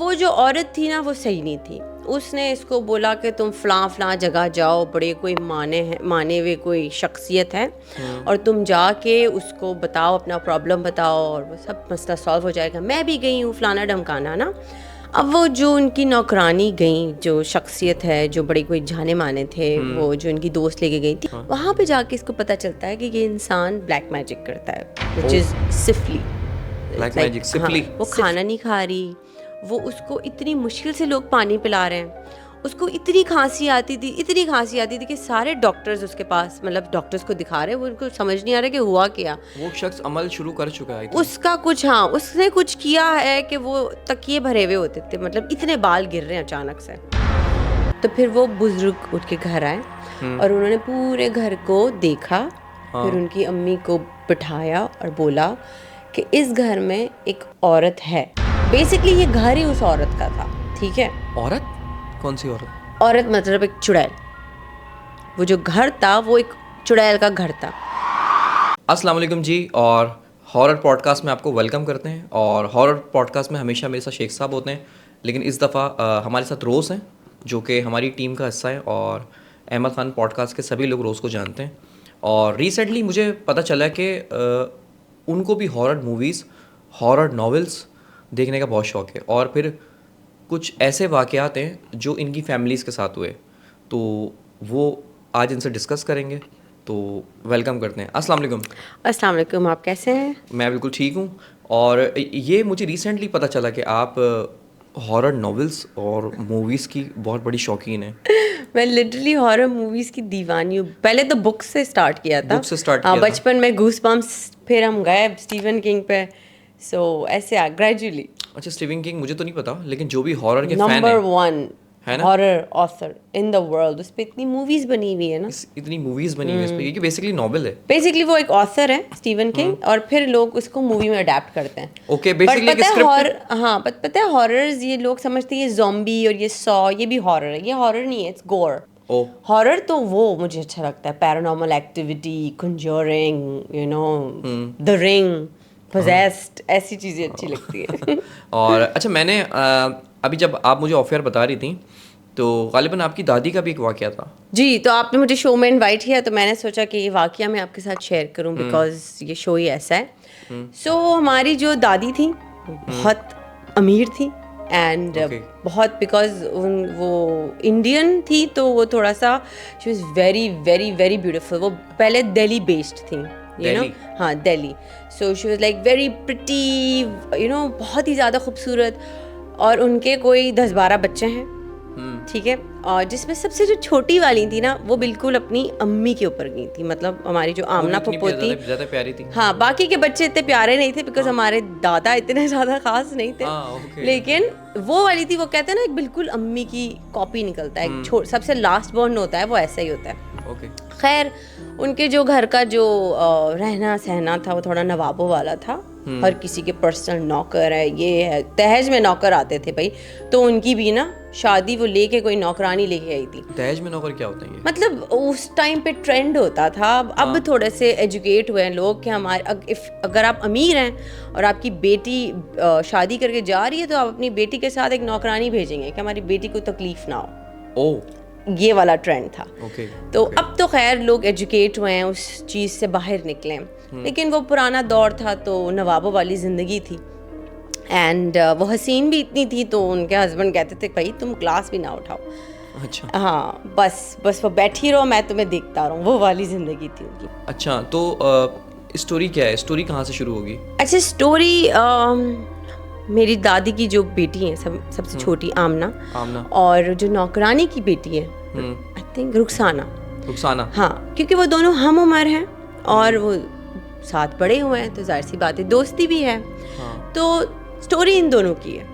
वो जो औरत थी ना वो सही नहीं थी। उसने इसको बोला कि तुम फलां जगह जाओ, बड़े कोई माने हुए कोई शख्सियत है और तुम जाके उसको बताओ, अपना प्रॉब्लम बताओ और वो सब मसला सॉल्व हो जाएगा। मैं भी गई हूँ फलाना ढमकाना ना। अब वो जो उनकी नौकरानी गई, जो शख्सियत है, जो बड़े कोई जाने माने थे, वो जो उनकी दोस्त लेके गई थी, वहाँ पे जाके इसको पता चलता है कि ये इंसान ब्लैक मैजिक करता है, विच इज़ सिफली। ब्लैक मैजिक सिफली। वो खाना नहीं खा रही, वो उसको इतनी मुश्किल से लोग पानी पिला रहे हैं, उसको इतनी खांसी आती थी कि सारे डॉक्टर्स उसके पास, मतलब डॉक्टर्स को दिखा रहे हैं, वो उनको समझ नहीं आ रहा कि हुआ क्या। वो शख्स अमल शुरू कर चुका है उसका कुछ, हाँ, उसने कुछ किया है कि वो तकिए भरे हुए होते थे, मतलब इतने बाल गिर रहे हैं अचानक से। तो फिर वो बुजुर्ग उठ के घर आए और उन्होंने पूरे घर को देखा। फिर उनकी अम्मी को बिठाया और बोला कि इस घर में एक औरत है। बेसिकली ये घर ही उस औरत का था, ठीक है। औरत? कौन सी औरत? औरत मतलब एक चुड़ैल। वो जो घर था वो एक चुड़ैल का घर था। अस्सलाम वालेकुम जी, और हॉरर पॉडकास्ट में आपको वेलकम करते हैं। और हॉरर पॉडकास्ट में हमेशा मेरे साथ शेख साहब होते हैं, लेकिन इस दफ़ा हमारे साथ रोज़ हैं, जो कि हमारी टीम का हिस्सा है। और अहमद ख़ान पॉडकास्ट के सभी लोग रोज़ को जानते हैं। और रिसेंटली मुझे पता चला कि उनको भी हॉरर मूवीज़, हॉरर नॉवेल्स देखने का बहुत शौक़ है। और फिर कुछ ऐसे वाक़यात हैं जो इनकी फैमिलीज़ के साथ हुए, तो वो आज इनसे डिस्कस करेंगे। तो वेलकम करते हैं। अस्सलाम वालेकुम। अस्सलाम वालेकुम, आप कैसे हैं? मैं बिल्कुल ठीक हूँ। और ये मुझे रिसेंटली पता चला कि आप हॉरर नॉवेल्स और मूवीज़ की बहुत बड़ी शौकीन हैं। मैं लिटरली हॉरर मूवीज़ की दीवानी हूँ। पहले तो बुक से स्टार्ट किया था। बुक से स्टार्ट किया था। बचपन में गूज़बम्प्स, फिर हम गए स्टीवन किंग पे। सो ऐसे ग्रेजुअली। अच्छा, स्टीवन किंग मुझे तो नहीं पता, लेकिन जो भी हॉरर के फैन नंबर हैं, 1 है ना, horror author in the world. उस पे इतनी मूवीज़ बनी हुई है ना, इतनी मूवीज़ बनी हुई है इस पे, ये बेसिकली नॉवेल है। बेसिकली वो एक ऑथर है स्टीवन किंग, और फिर लोग उसको मूवी में अडेप्ट करते हैं। ओके, बट बेसिकली एक पता है स्क्रिप्ट। हाँ, पता है हॉरर्स ये लोग समझते हैं ये ज़ॉम्बी और ये सॉ, ये भी हॉरर है। ये हॉरर नहीं है, इट्स गोर। ओ, हॉरर तो वो मुझे अच्छा लगता है, paranormal activity, Conjuring, you know, the ring, possessed, ऐसी चीज़ें अच्छी लगती है। और अच्छा, मैंने अभी जब आप मुझे ऑफेयर बता रही थी, तो गालिबन आपकी दादी का भी एक वाक़या था। जी, तो आपने मुझे शो में इनवाइट किया, तो मैंने सोचा कि ये वाक़या मैं आपके साथ शेयर करूं, बिकॉज ये शो ही ऐसा है। सो हमारी जो दादी थी बहुत अमीर थी, एंड बहुत, बिकॉज वो इंडियन थी, तो वो थोड़ा सा, she was very very very beautiful. वो पहले दिल्ली बेस्ड थी, यू नो। हाँ, Delhi. So she was like very pretty, you know, बहुत ही ज़्यादा खूबसूरत। और उनके कोई 10-12 बच्चे हैं, ठीक है। और जिसमें सबसे जो छोटी वाली थी ना, वो बिल्कुल अपनी अम्मी के ऊपर गई थी। मतलब हमारी जो आमना पप्पो थी, ज़्यादा प्यारी थी। हाँ, बाकी के बच्चे इतने प्यारे नहीं थे, बिकॉज हमारे दादा इतने ज़्यादा खास नहीं थे। लेकिन वो वाली थी, वो कहते हैं ना एक बिल्कुल अम्मी की कॉपी निकलता है। सबसे लास्ट बॉर्न होता है, वो ऐसा ही होता है। खैर, उनके जो घर का जो रहना सहना था, वो थोड़ा नवाबों वाला था। हर किसी के पर्सनल नौकर है, ये है, दहेज में नौकर आते थे भाई। तो उनकी भी ना शादी वो लेके कोई नौकरानी लेके आई थी। दहेज में नौकर क्या होता है ये? मतलब उस टाइम पे ट्रेंड होता था। अब थोड़े से एजुकेट हुए हैं लोग कि हमारे अगर आप अमीर हैं और आपकी बेटी शादी करके जा रही है, तो आप अपनी बेटी के साथ एक नौकरानी भेजेंगे कि हमारी बेटी को तकलीफ ना हो। ये वाला ट्रेंड था। तो अब तो खैर लोग एजुकेट हुए हैं, उस चीज़ से बाहर निकले हैं। लेकिन वो पुराना दौर था, तो नवाबों वाली ज़िंदगी थी। एंड वो हसीन भी इतनी थी, तो उनके हस्बैंड कहते थे भाई तुम क्लास भी ना उठाओ। अच्छा। हाँ, बस वो बैठी रहो, मैं तुम्हें देखता रहूँ। वो वाली ज़िंदगी थी उनकी। अच्छा, तो स्टोरी क्या है? स्टोरी कहाँ से शुरू होगी? अच्छा, स्टोरी मेरी दादी की जो बेटी है, सबसे छोटी आमना, और जो नौकरानी की बेटी है, आई थिंक रुखसाना। हाँ, क्योंकि वो दोनों हम उम्र हैं और वो साथ बड़े हुए हैं, तो जाहिर सी बात है दोस्ती भी है। तो स्टोरी इन दोनों की है,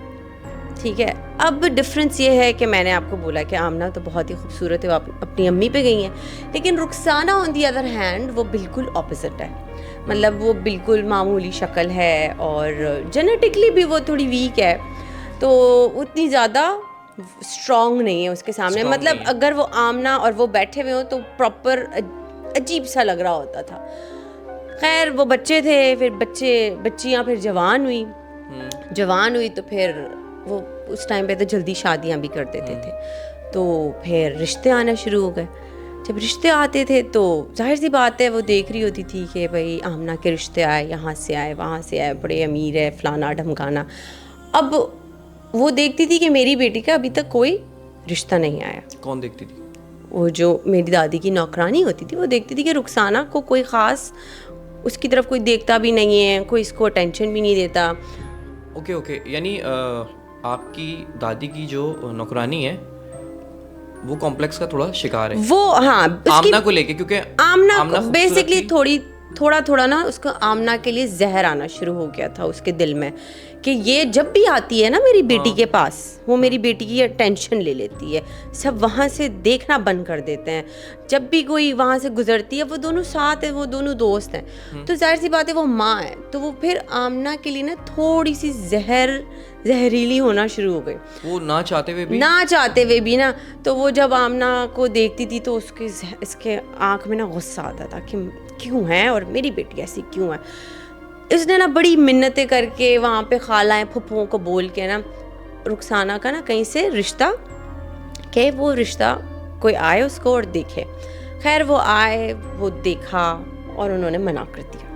ठीक है। अब डिफरेंस ये है कि मैंने आपको बोला कि आमना तो बहुत ही खूबसूरत है, वो अपनी अम्मी पे गई हैं, लेकिन Rukhsana on the other hand वो बिल्कुल ऑपोजिट है। मतलब वो बिल्कुल मामूली शक्ल है, और जेनेटिकली भी वो थोड़ी वीक है, तो उतनी ज़्यादा स्ट्रॉन्ग नहीं है उसके सामने। मतलब अगर वो आमना और वो बैठे हुए हो तो प्रॉपर अजीब सा लग रहा होता था। खैर, वो बच्चे थे, फिर बच्चियाँ फिर जवान हुई, तो फिर वो उस टाइम पे तो जल्दी शादियाँ भी कर देते थे। तो फिर रिश्ते आना शुरू हो गए। जब रिश्ते आते थे तो जाहिर सी बात है वो देख रही होती थी कि भाई आमना के रिश्ते आए, यहाँ से आए, वहाँ से आए, बड़े अमीर है, फलाना ढमकाना। अब वो देखती थी कि मेरी बेटी का अभी तक कोई रिश्ता नहीं आया। कौन देखती थी? वो जो मेरी दादी की नौकरानी होती थी वो देखती थी कि रुखसाना को कोई ख़ास उसकी तरफ कोई देखता भी नहीं है, कोई इसको अटेंशन भी नहीं देता। ओके, यानी आपकी दादी की जो नौकरानी है वो कॉम्प्लेक्स का थोड़ा शिकार है वो, हाँ, आमना को लेके, क्योंकि आमना बेसिकली थोड़ा ना उसका आमना के लिए जहर आना शुरू हो गया था उसके दिल में कि ये जब भी आती है ना मेरी बेटी के पास, वो मेरी बेटी की अटेंशन ले लेती है, सब वहाँ से देखना बंद कर देते हैं। जब भी कोई वहाँ से गुजरती है, वो दोनों साथ है, वो दोनों दोस्त हैं, तो जाहिर सी बात है वो माँ है, तो वो फिर आमना के लिए ना थोड़ी सी जहरीली होना शुरू हो गई, वो ना चाहते हुए भी ना। तो वो जब आमना को देखती थी तो इसके आँख में ना गुस्सा आता था कि क्यों है और मेरी बेटी ऐसी क्यों है। इसने ना बड़ी मिन्नतें करके वहाँ पे खालाएं फुप्पुओं को बोल के ना रुखसाना का ना कहीं से रिश्ता, कि वो रिश्ता कोई आए उसको और देखे। खैर वो आए, वो देखा और उन्होंने मना कर दिया।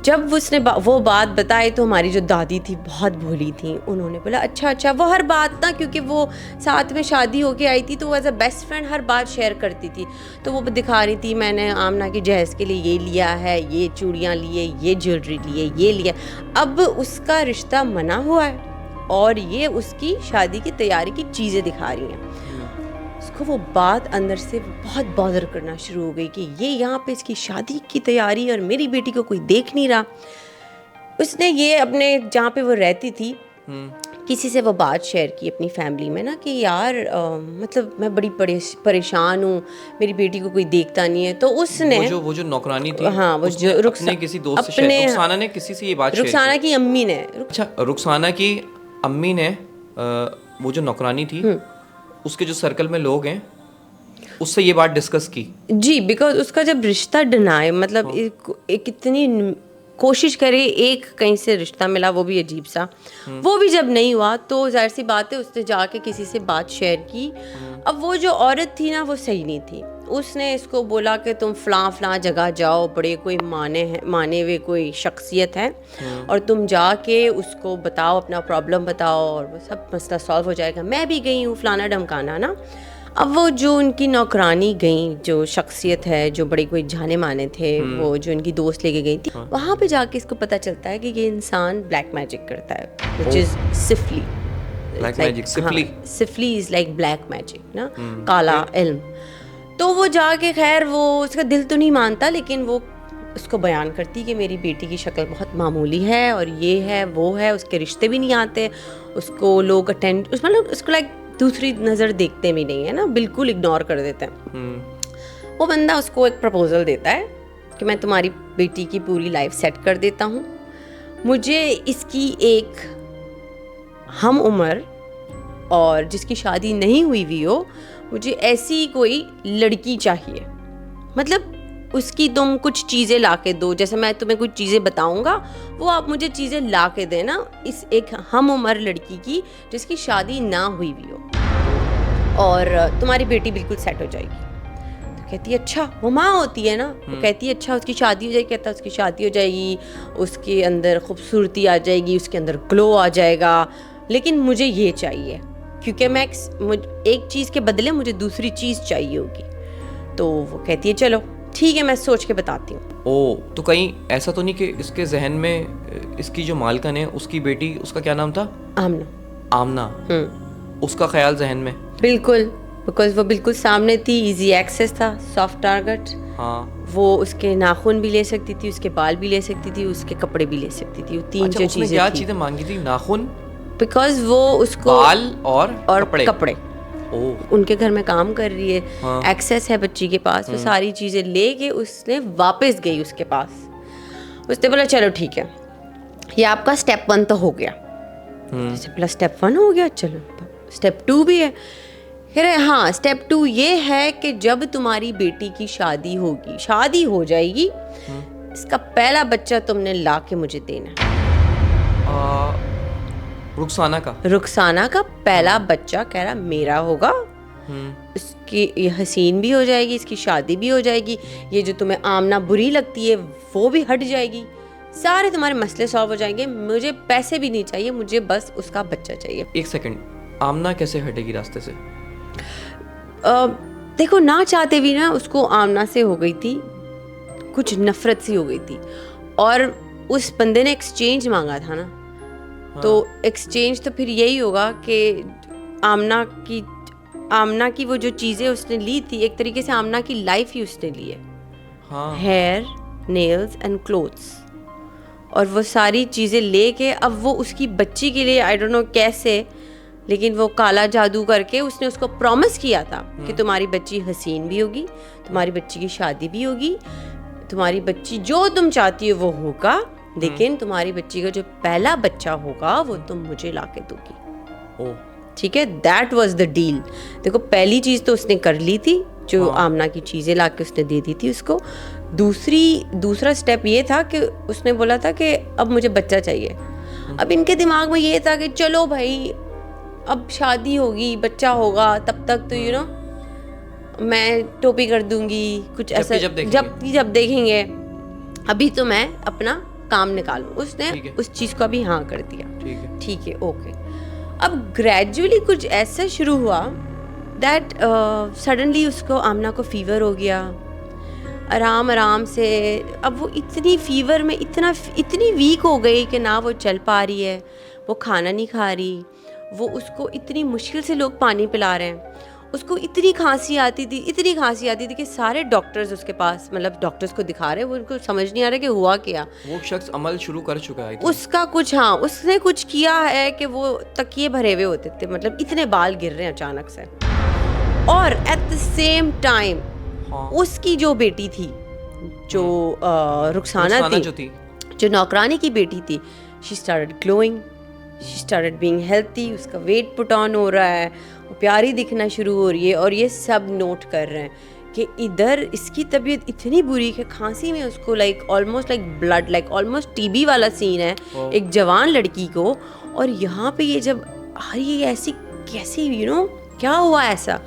जब उसने वो बात बताई तो हमारी जो दादी थी बहुत भोली थी, उन्होंने बोला अच्छा। वो हर बात ना, क्योंकि वो साथ में शादी होके आई थी तो वो एज अ बेस्ट फ्रेंड हर बात शेयर करती थी, तो वो दिखा रही थी मैंने आमना की जहेज़ के लिए ये लिया है, ये चूड़ियाँ लिए, ये ज्वेलरी लिए, ये लिया। अब उसका रिश्ता मना हुआ है और ये उसकी शादी की तैयारी की चीज़ें दिखा रही हैं। उसको वो बात अंदर से बहुत बॉदर करना शुरू हो गई कि ये यहाँ पे इसकी शादी की तैयारी और मेरी बेटी को कोई देख नहीं रहा। उसने ये अपने जहाँ पे वो रहती थी किसी से वो बात शेयर की अपनी फैमिली में ना कि यार मतलब मैं बड़ी परेशान हूँ, मेरी बेटी को कोई देखता नहीं है। तो उसने वो जो नौकरानी थी, हाँ, वो जो अपने किसी दोस्त से शेयर, रुखसाना ने किसी से ये बात शेयर की? रुखसाना की अम्मी ने। अच्छा, रुखसाना की अम्मी ने वो जो नौकरानी थी उसके जो सर्कल में लोग हैं उससे ये बात डिस्कस की जी, बिकॉज उसका जब रिश्ता डिनाई, मतलब एक इतनी कोशिश करे, एक कहीं से रिश्ता मिला वो भी अजीब सा, वो भी जब नहीं हुआ तो जाहिर सी बात है उसने जाके किसी से बात शेयर की। अब वो जो औरत थी ना वो सही नहीं थी, उसने इसको बोला कि तुम फलां जगह जाओ, बड़े कोई माने हुए कोई शख्सियत है और तुम जाके उसको बताओ, अपना प्रॉब्लम बताओ और वो सब मसला सॉल्व हो जाएगा। मैं भी गई हूँ फलाना ढमकाना ना। अब वो जो उनकी नौकरानी गई, जो शख्सियत है, जो बड़े कोई जाने माने थे, वो जो उनकी दोस्त लेके गई थी, वहाँ पे जाके इसको पता चलता है कि ये इंसान ब्लैक मैजिक करता है, which is सिफली। ब्लैक मैजिक, सिफली इज लाइक ब्लैक मैजिक ना, काला इल्म। तो वो जाके खैर वो उसका दिल तो नहीं मानता, लेकिन वो उसको बयान करती कि मेरी बेटी की शक्ल बहुत मामूली है और ये है वो है, उसके रिश्ते भी नहीं आते, उसको लोग मतलब उसको लाइक दूसरी नज़र देखते भी नहीं है ना, बिल्कुल इग्नोर कर देते हैं। वो बंदा उसको एक प्रपोजल देता है कि मैं तुम्हारी बेटी की पूरी लाइफ सेट कर देता हूँ, मुझे इसकी एक हम उम्र और जिसकी शादी नहीं हुई भी हो, मुझे ऐसी कोई लड़की चाहिए, मतलब उसकी तुम कुछ चीज़ें ला के दो, जैसे मैं तुम्हें कुछ चीज़ें बताऊंगा वो आप मुझे चीज़ें ला के देना, इस एक हम उम्र लड़की की जिसकी शादी ना हुई भी हो और तुम्हारी बेटी बिल्कुल सेट हो जाएगी। तो कहती है अच्छा, वो माँ होती है ना, वो कहती है अच्छा उसकी शादी हो जाएगी। कहता है उसकी शादी हो जाएगी, उसके अंदर खूबसूरती आ जाएगी, उसके अंदर ग्लो आ जाएगा, लेकिन मुझे ये चाहिए क्योंकि मैं एक चीज़ के बदले मुझे दूसरी चीज़ चाहिए होगी। तो वो कहती है चलो ठीक है, मैं सोच के बताती हूँ। ओ, तो कहीं ऐसा तो नहीं कि इसके जहन में इसकी जो मालकन है उसकी बेटी, उसका क्या नाम था? आमना। उसका ख्याल जहन में? बिल्कुल, बिकॉज वो बिल्कुल सामने थी, इजी एक्सेस था, सॉफ्ट टारगेट। हाँ, वो उसके नाखून भी ले सकती थी, उसके बाल भी ले सकती थी, उसके कपड़े भी ले सकती थी, वो तीन जो चीजें। क्या चीजें मांगी थी? नाखून, बिकॉज वो उसको बाल और कपड़े। उनके घर में काम कर रही है, हाँ। एक्सेस है बच्ची के पास, वो सारी चीजें लेके उसने वापस गई उसके पास। उसने बोला चलो ठीक है, ये आपका स्टेप 1 तो हो गया। बोला स्टेप 1 हो गया, चलो स्टेप 2 भी है। कह रहे हाँ, स्टेप 2 ये है कि जब तुम्हारी बेटी की शादी होगी, शादी हो जाएगी, इसका पहला बच्चा तुमने ला के मुझे देना। रुखसाना का पहला बच्चा कह रहा मेरा होगा, इसकी ये हसीन भी हो जाएगी, इसकी शादी भी हो जाएगी, ये जो तुम्हें आमना बुरी लगती है वो भी हट जाएगी, सारे तुम्हारे मसले सॉल्व हो जाएंगे, मुझे पैसे भी नहीं चाहिए, मुझे बस उसका बच्चा चाहिए। एक सेकंड, आमना कैसे हटेगी रास्ते से? देखो ना चाहते भी ना उसको आमना से हो गई थी, कुछ नफरत सी हो गई थी, और उस बंदे ने एक्सचेंज मांगा था ना। हाँ। तो एक्सचेंज तो फिर यही होगा कि आमना की वो जो चीज़ें उसने ली थी, एक तरीके से आमना की लाइफ ही उसने ली है। हाँ। हेयर, नेल्स एंड क्लोथ्स, और वो सारी चीज़ें लेके अब वो उसकी बच्ची के लिए आई डोंट नो कैसे, लेकिन वो काला जादू करके उसने उसको प्रॉमिस किया था कि तुम्हारी बच्ची हसीन भी होगी, तुम्हारी बच्ची की शादी भी होगी, तुम्हारी बच्ची जो तुम चाहती हो वो होगा, लेकिन तुम्हारी बच्ची का जो पहला बच्चा होगा वो तुम मुझे लाके दोगी। ठीक है, दैट वाज द डील। देखो पहली चीज़ तो उसने कर ली थी, जो आमना की चीज़ें लाके उसने दे दी थी उसको। दूसरा स्टेप ये था कि उसने बोला था कि अब मुझे बच्चा चाहिए। अब इनके दिमाग में ये था कि चलो भाई अब शादी होगी, बच्चा होगा, तब तक तो यू नो मैं टोपी कर दूंगी, कुछ ऐसा जब देखेंगे, अभी तो मैं अपना काम निकालूं। उसने उस चीज़ को अभी हाँ कर दिया। ठीक है ओके। अब ग्रेजुअली कुछ ऐसा शुरू हुआ दैट सडनली उसको आमना को फीवर हो गया, आराम से। अब वो इतनी फीवर में इतनी वीक हो गई कि ना वो चल पा रही है, वो खाना नहीं खा रही, वो उसको इतनी मुश्किल से लोग पानी पिला रहे हैं, उसको इतनी खांसी आती थी कि सारे डॉक्टर्स उसके पास, मतलब डॉक्टर्स को दिखा रहे, वो उनको समझ नहीं आ रहा कि हुआ क्या। वो शख्स अमल शुरू कर चुका है उसका कुछ, हाँ उसने कुछ किया है कि वो तकिए भरे हुए होते थे, मतलब इतने बाल गिर रहे हैं अचानक से। और एट द सेम टाइम उसकी जो बेटी थी, जो रुखसाना थी, जो नौकरानी की बेटी थी, she started glowing, she started being healthy, उसका वेट पुट ऑन हो रहा है, वो प्यारी दिखना शुरू हो रही है। और ये सब नोट कर रहे हैं कि इधर इसकी तबीयत इतनी बुरी कि खांसी में उसको ऑलमोस्ट ब्लड, ऑलमोस्ट टीबी वाला सीन है एक जवान लड़की को। और यहाँ पे ये जब ये ऐसी कैसी क्या हुआ, ऐसा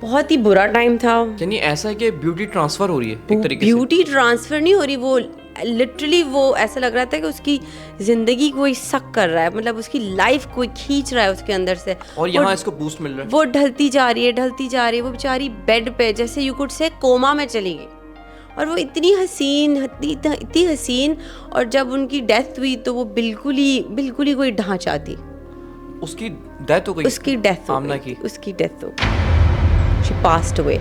बहुत ही बुरा टाइम था। यानी ऐसा है कि ब्यूटी ट्रांसफर हो रही है एक तरीके से। ब्यूटी ट्रांसफर नहीं हो रही, वो लिटरली वो ऐसा लग रहा था कि उसकी जिंदगी कोई सक कर रहा है, मतलब उसकी लाइफ कोई खींच रहा है उसके अंदर से, और यहाँ इसको बूस्ट मिल रहा है। वो ढलती जा रही है, वो बेचारी बेड पे जैसे यू कुड से कोमा में चली गई। और वो इतनी हसीन, और जब उनकी डेथ हुई तो वो बिल्कुल ही कोई ढांचा थी। उसकी डेथ हो गई। उसकी डेथ हो गई, शी पास्ड अवे।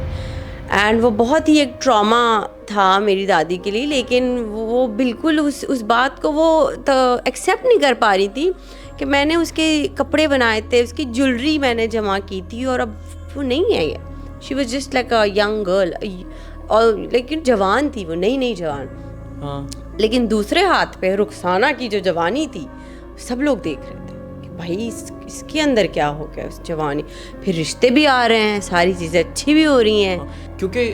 एंड वो बहुत ही एक ट्रॉमा था मेरी दादी के लिए, लेकिन वो बिल्कुल उस बात को वो तो एक्सेप्ट नहीं कर पा रही थी कि मैंने उसके कपड़े बनाए थे, उसकी ज्वेलरी मैंने जमा की थी, और अब वो नहीं है। She was just like a young girl, और लेकिन जवान थी वो, नई जवान। हाँ। लेकिन दूसरे हाथ पे रुखसाना की जो जवानी थी, सब लोग देख रहे थे कि भाई इसके अंदर क्या हो गया उस जवानी। फिर रिश्ते भी आ रहे हैं, सारी चीज़ें अच्छी भी हो रही हैं। क्योंकि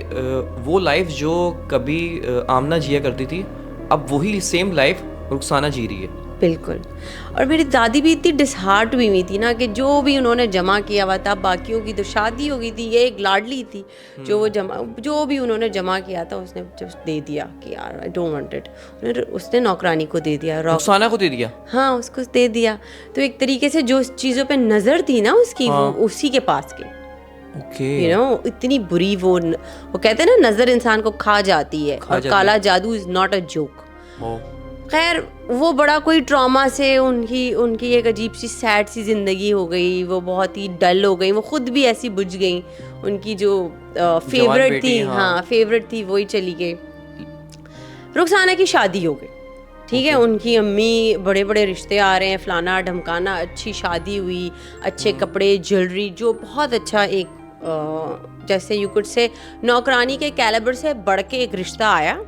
वो लाइफ जो कभी आमना जिया करती थी, अब वही सेम लाइफ रुखसाना जी रही है। बिल्कुल। और मेरी दादी भी इतनी डिसहार्ट हुई थी ना कि जो भी उन्होंने जमा किया हुआ था, बाकियों की तो शादी हो गई थी, ये एक लाडली थी जो भी उन्होंने जमा किया था उसने जब दे दिया कि यार आई डोंट वांट इट, उसने नौकरानी को दे दिया, रुखसाना को दे दिया। हाँ उसको दे दिया। तो एक तरीके से जो चीज़ों पे नज़र थी ना उसकी, वो उसी के पास गई। इतनी बुरी वो कहते हैं ना, नज़र इंसान को खा जाती है, और काला जादू इज नॉट अ जोक। खैर वो बड़ा कोई ट्रॉमा से उनकी एक अजीब सी सैड सी ज़िंदगी हो गई, वो बहुत ही डल हो गई, वो खुद भी ऐसी बुझ गई। उनकी जो फेवरेट थी, हाँ फेवरेट थी, वही चली गई। रुखसाना की शादी हो गई, ठीक है, उनकी अम्मी, बड़े बड़े रिश्ते आ रहे हैं, फलाना ढमकाना, अच्छी शादी हुई, अच्छे कपड़े, ज्वेलरी, जो बहुत अच्छा एक जैसे यू कुड से नौकरानी के कैलिबर से बढ़ के एक रिश्ता आया,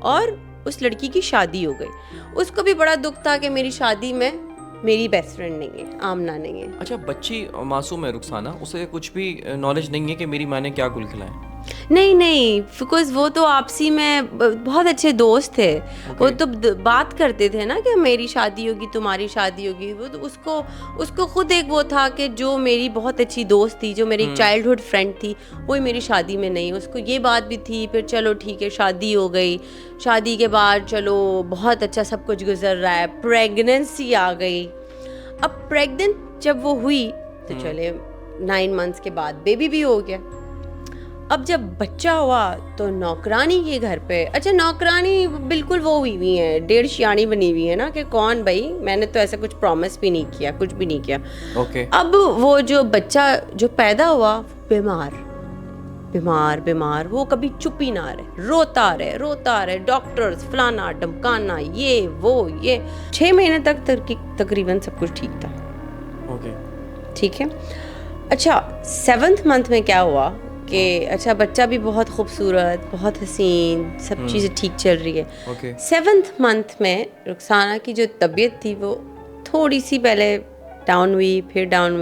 और उस लड़की की शादी हो गई। उसको भी बड़ा दुख था कि मेरी शादी में मेरी बेस्ट फ्रेंड नहीं है, आमना नहीं है। अच्छा, बच्ची मासूम है रुखसाना, उसे कुछ भी नॉलेज नहीं है कि मेरी माँ ने क्या गुल खिलाया। नहीं, बिकॉज वो तो आपसी में बहुत अच्छे दोस्त थे। वो तो बात करते थे ना कि मेरी शादी होगी, तुम्हारी शादी होगी। वो तो उसको खुद एक वो था कि जो मेरी बहुत अच्छी दोस्त थी, जो मेरी चाइल्डहुड फ्रेंड थी, वही मेरी शादी में नहीं। उसको ये बात भी थी। फिर चलो ठीक है, शादी हो गई। शादी के बाद चलो बहुत अच्छा सब कुछ गुजर रहा है, प्रेगनेंसी आ गई। अब प्रेग्नेंट जब वो हुई तो चले 9 मंथ्स के बाद बेबी भी हो गया। अब जब बच्चा हुआ तो नौकरानी के घर पे, अच्छा नौकरानी बिल्कुल वो हुई हुई है, डेढ़ शियानी बनी हुई है ना कि कौन भाई, मैंने तो ऐसा कुछ प्रॉमिस भी नहीं किया, कुछ भी नहीं किया। ओके। अब वो जो बच्चा जो पैदा हुआ बीमार, वो कभी चुप ही ना रहे, रोता रहे, डॉक्टर्स फलाना ढमकाना, ये वो ये। 6 महीने तक तकरीबन सब कुछ ठीक था। ओके, ठीक है। अच्छा 7th मंथ में क्या हुआ कि अच्छा बच्चा भी बहुत खूबसूरत, बहुत हसीन, सब चीज़ें ठीक चल रही है। ओके। 7th मंथ में रुखसाना की जो तबीयत थी वो थोड़ी सी पहले डाउन हुई, फिर डाउन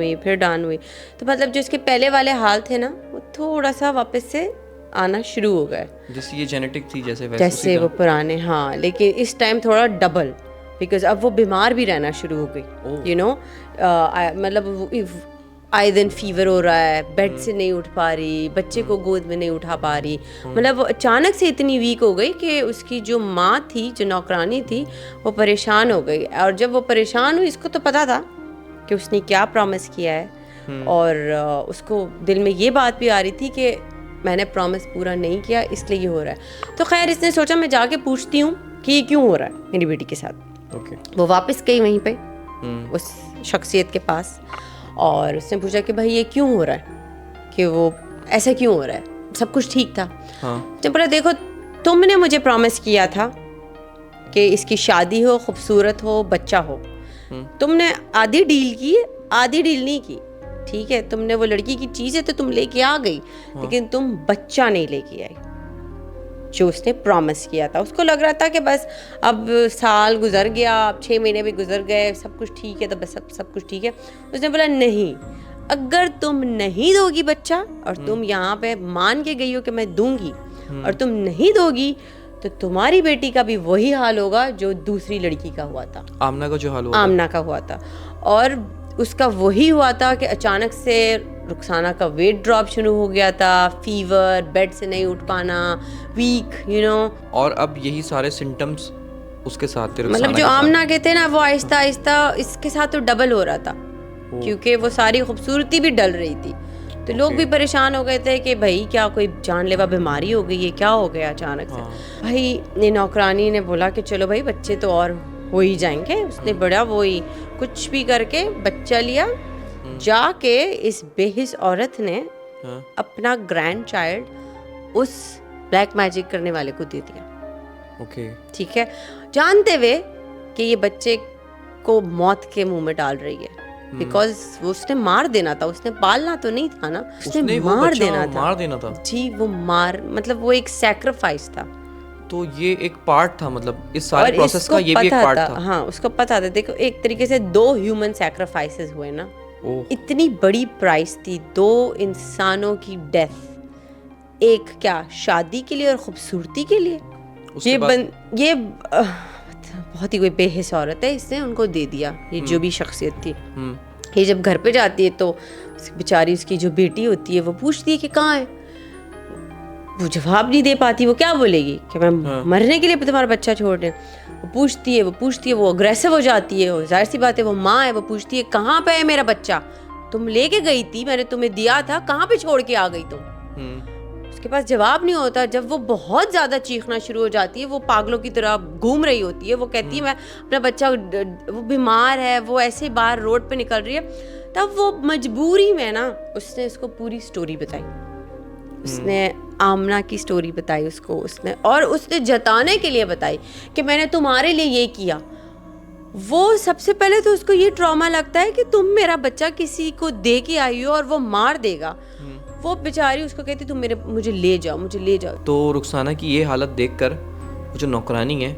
हुई। तो मतलब जो इसके पहले वाले हाल थे ना, वो थोड़ा सा वापस से आना शुरू हो गए, जैसे ये जेनेटिक थी जैसे वो पुराने। हाँ, लेकिन इस टाइम थोड़ा डबल, बिकॉज अब वो बीमार भी रहना शुरू हो गई। यू नो, मतलब आए दिन फीवर हो रहा है, बेड से नहीं उठ पा रही, बच्चे को गोद में नहीं उठा पा रही। मतलब वो अचानक से इतनी वीक हो गई कि उसकी जो माँ थी, जो नौकरानी थी, वो परेशान हो गई। और जब वो परेशान हुई, इसको तो पता था कि उसने क्या प्रॉमिस किया है, और उसको दिल में ये बात भी आ रही थी कि मैंने प्रॉमिस पूरा नहीं किया, इसलिए ये हो रहा है। तो खैर इसने सोचा मैं जाके पूछती हूँ कि ये क्यों हो रहा है मेरी बेटी के साथ। वो वापस गई वहीं पे उस शख्सियत के पास, और उसने पूछा कि भाई ये क्यों हो रहा है, कि वो ऐसा क्यों हो रहा है, सब कुछ ठीक था। जब बोला देखो तुमने मुझे प्रॉमिस किया था कि इसकी शादी हो, खूबसूरत हो, बच्चा हो। तुमने आधी डील की, आधी डील नहीं की। ठीक है, तुमने वो लड़की की चीज़ है तो तुम लेके आ गई, लेकिन तुम बच्चा नहीं लेके आई जो उसने प्रॉमिस किया था। उसको लग रहा था कि बस अब साल गुजर गया, अब 6 महीने भी गुजर गए, सब कुछ ठीक है, तो बस सब कुछ ठीक है। उसने बोला नहीं, अगर तुम नहीं दोगी बच्चा, और तुम यहाँ पे मान के गई हो कि मैं दूंगी, और तुम नहीं दोगी, तो तुम्हारी बेटी का भी वही हाल होगा जो दूसरी लड़की का हुआ था, आमना का जो हाल हुआ, आमना का हुआ था। और उसका वही हुआ था कि अचानक से रुखसाना का वेट ड्रॉप शुरू हो गया था, फीवर, बेड से नहीं उठ पाना, वीक, यू नो। और अब यही सारे सिम्टम्स उसके साथ थे, मतलब जो आमना के थे ना, वो आहिस्ता आहिस्ता इसके साथ तो डबल हो रहा था, क्योंकि वो सारी खूबसूरती भी डल रही थी। तो लोग भी परेशान हो गए थे कि भाई क्या कोई जानलेवा बीमारी हो गई है, क्या हो गया अचानक से। भाई नौकरानी ने बोला कि चलो भाई बच्चे तो और हो ही जाएंगे। उसने बड़ा वही कुछ भी करके बच्चा लिया, जाके इस बेहिस औरत ने अपना ग्रैंड चाइल्ड उस ब्लैक मैजिक करने वाले को दे दिया। ओके, ठीक है, जानते हुए कि ये बच्चे को मौत के मुंह में डाल रही है, बिकॉज वो उसने मार देना था, उसने पालना तो नहीं था ना, उसने मार देना था जी। वो मतलब वो एक सैक्रिफाइस था। तो ये एक पार्ट था, मतलब इस सारे प्रोसेस का ये भी एक पार्ट था। हाँ, उसको पता था। देखो एक तरीके से 2 ह्यूमन सैक्रिफाइसेस हुए ना, इतनी बड़ी प्राइस थी, 2 इंसानों की डेथ, एक क्या शादी के लिए और खूबसूरती के लिए। ये बहुत ही कोई बेहिस औरत है, इसने उनको दे दिया ये जो भी शख्सियत थी। ये जब घर पे जाती है तो बेचारी उसकी जो बेटी होती है वो पूछती है कि कहाँ है, वो जवाब नहीं दे पाती। वो क्या बोलेगी कि मैं मरने के लिए तुम्हारा बच्चा छोड़ रही हूँ। वो पूछती है, वो अग्रेसिव हो जाती है। जाहिर सी बात है, वो माँ है, वो पूछती है कहाँ पे है मेरा बच्चा, तुम लेके गई थी, मैंने तुम्हें दिया था, कहाँ पे छोड़ के आ गई तुम। उसके पास जवाब नहीं होता। जब वो बहुत ज़्यादा चीखना शुरू हो जाती है, वो पागलों की तरह घूम रही होती है, वो कहती है मैं अपना बच्चा, वो बीमार है, वो ऐसे बाहर रोड पे निकल रही है। तब वो मजबूरी में ना उसने उसको पूरी स्टोरी बताई, उसने आमना की स्टोरी बताई उसको, उसने जताने के लिए बताई कि मैंने तुम्हारे लिए ये किया। वो सबसे पहले तो उसको ये ट्रॉमा लगता है कि तुम मेरा बच्चा किसी को दे के आई हो और वो मार देगा। वो बेचारी उसको कहती तुम मुझे ले जाओ। तो रुखसाना की ये हालत देखकर जो नौकरानी है,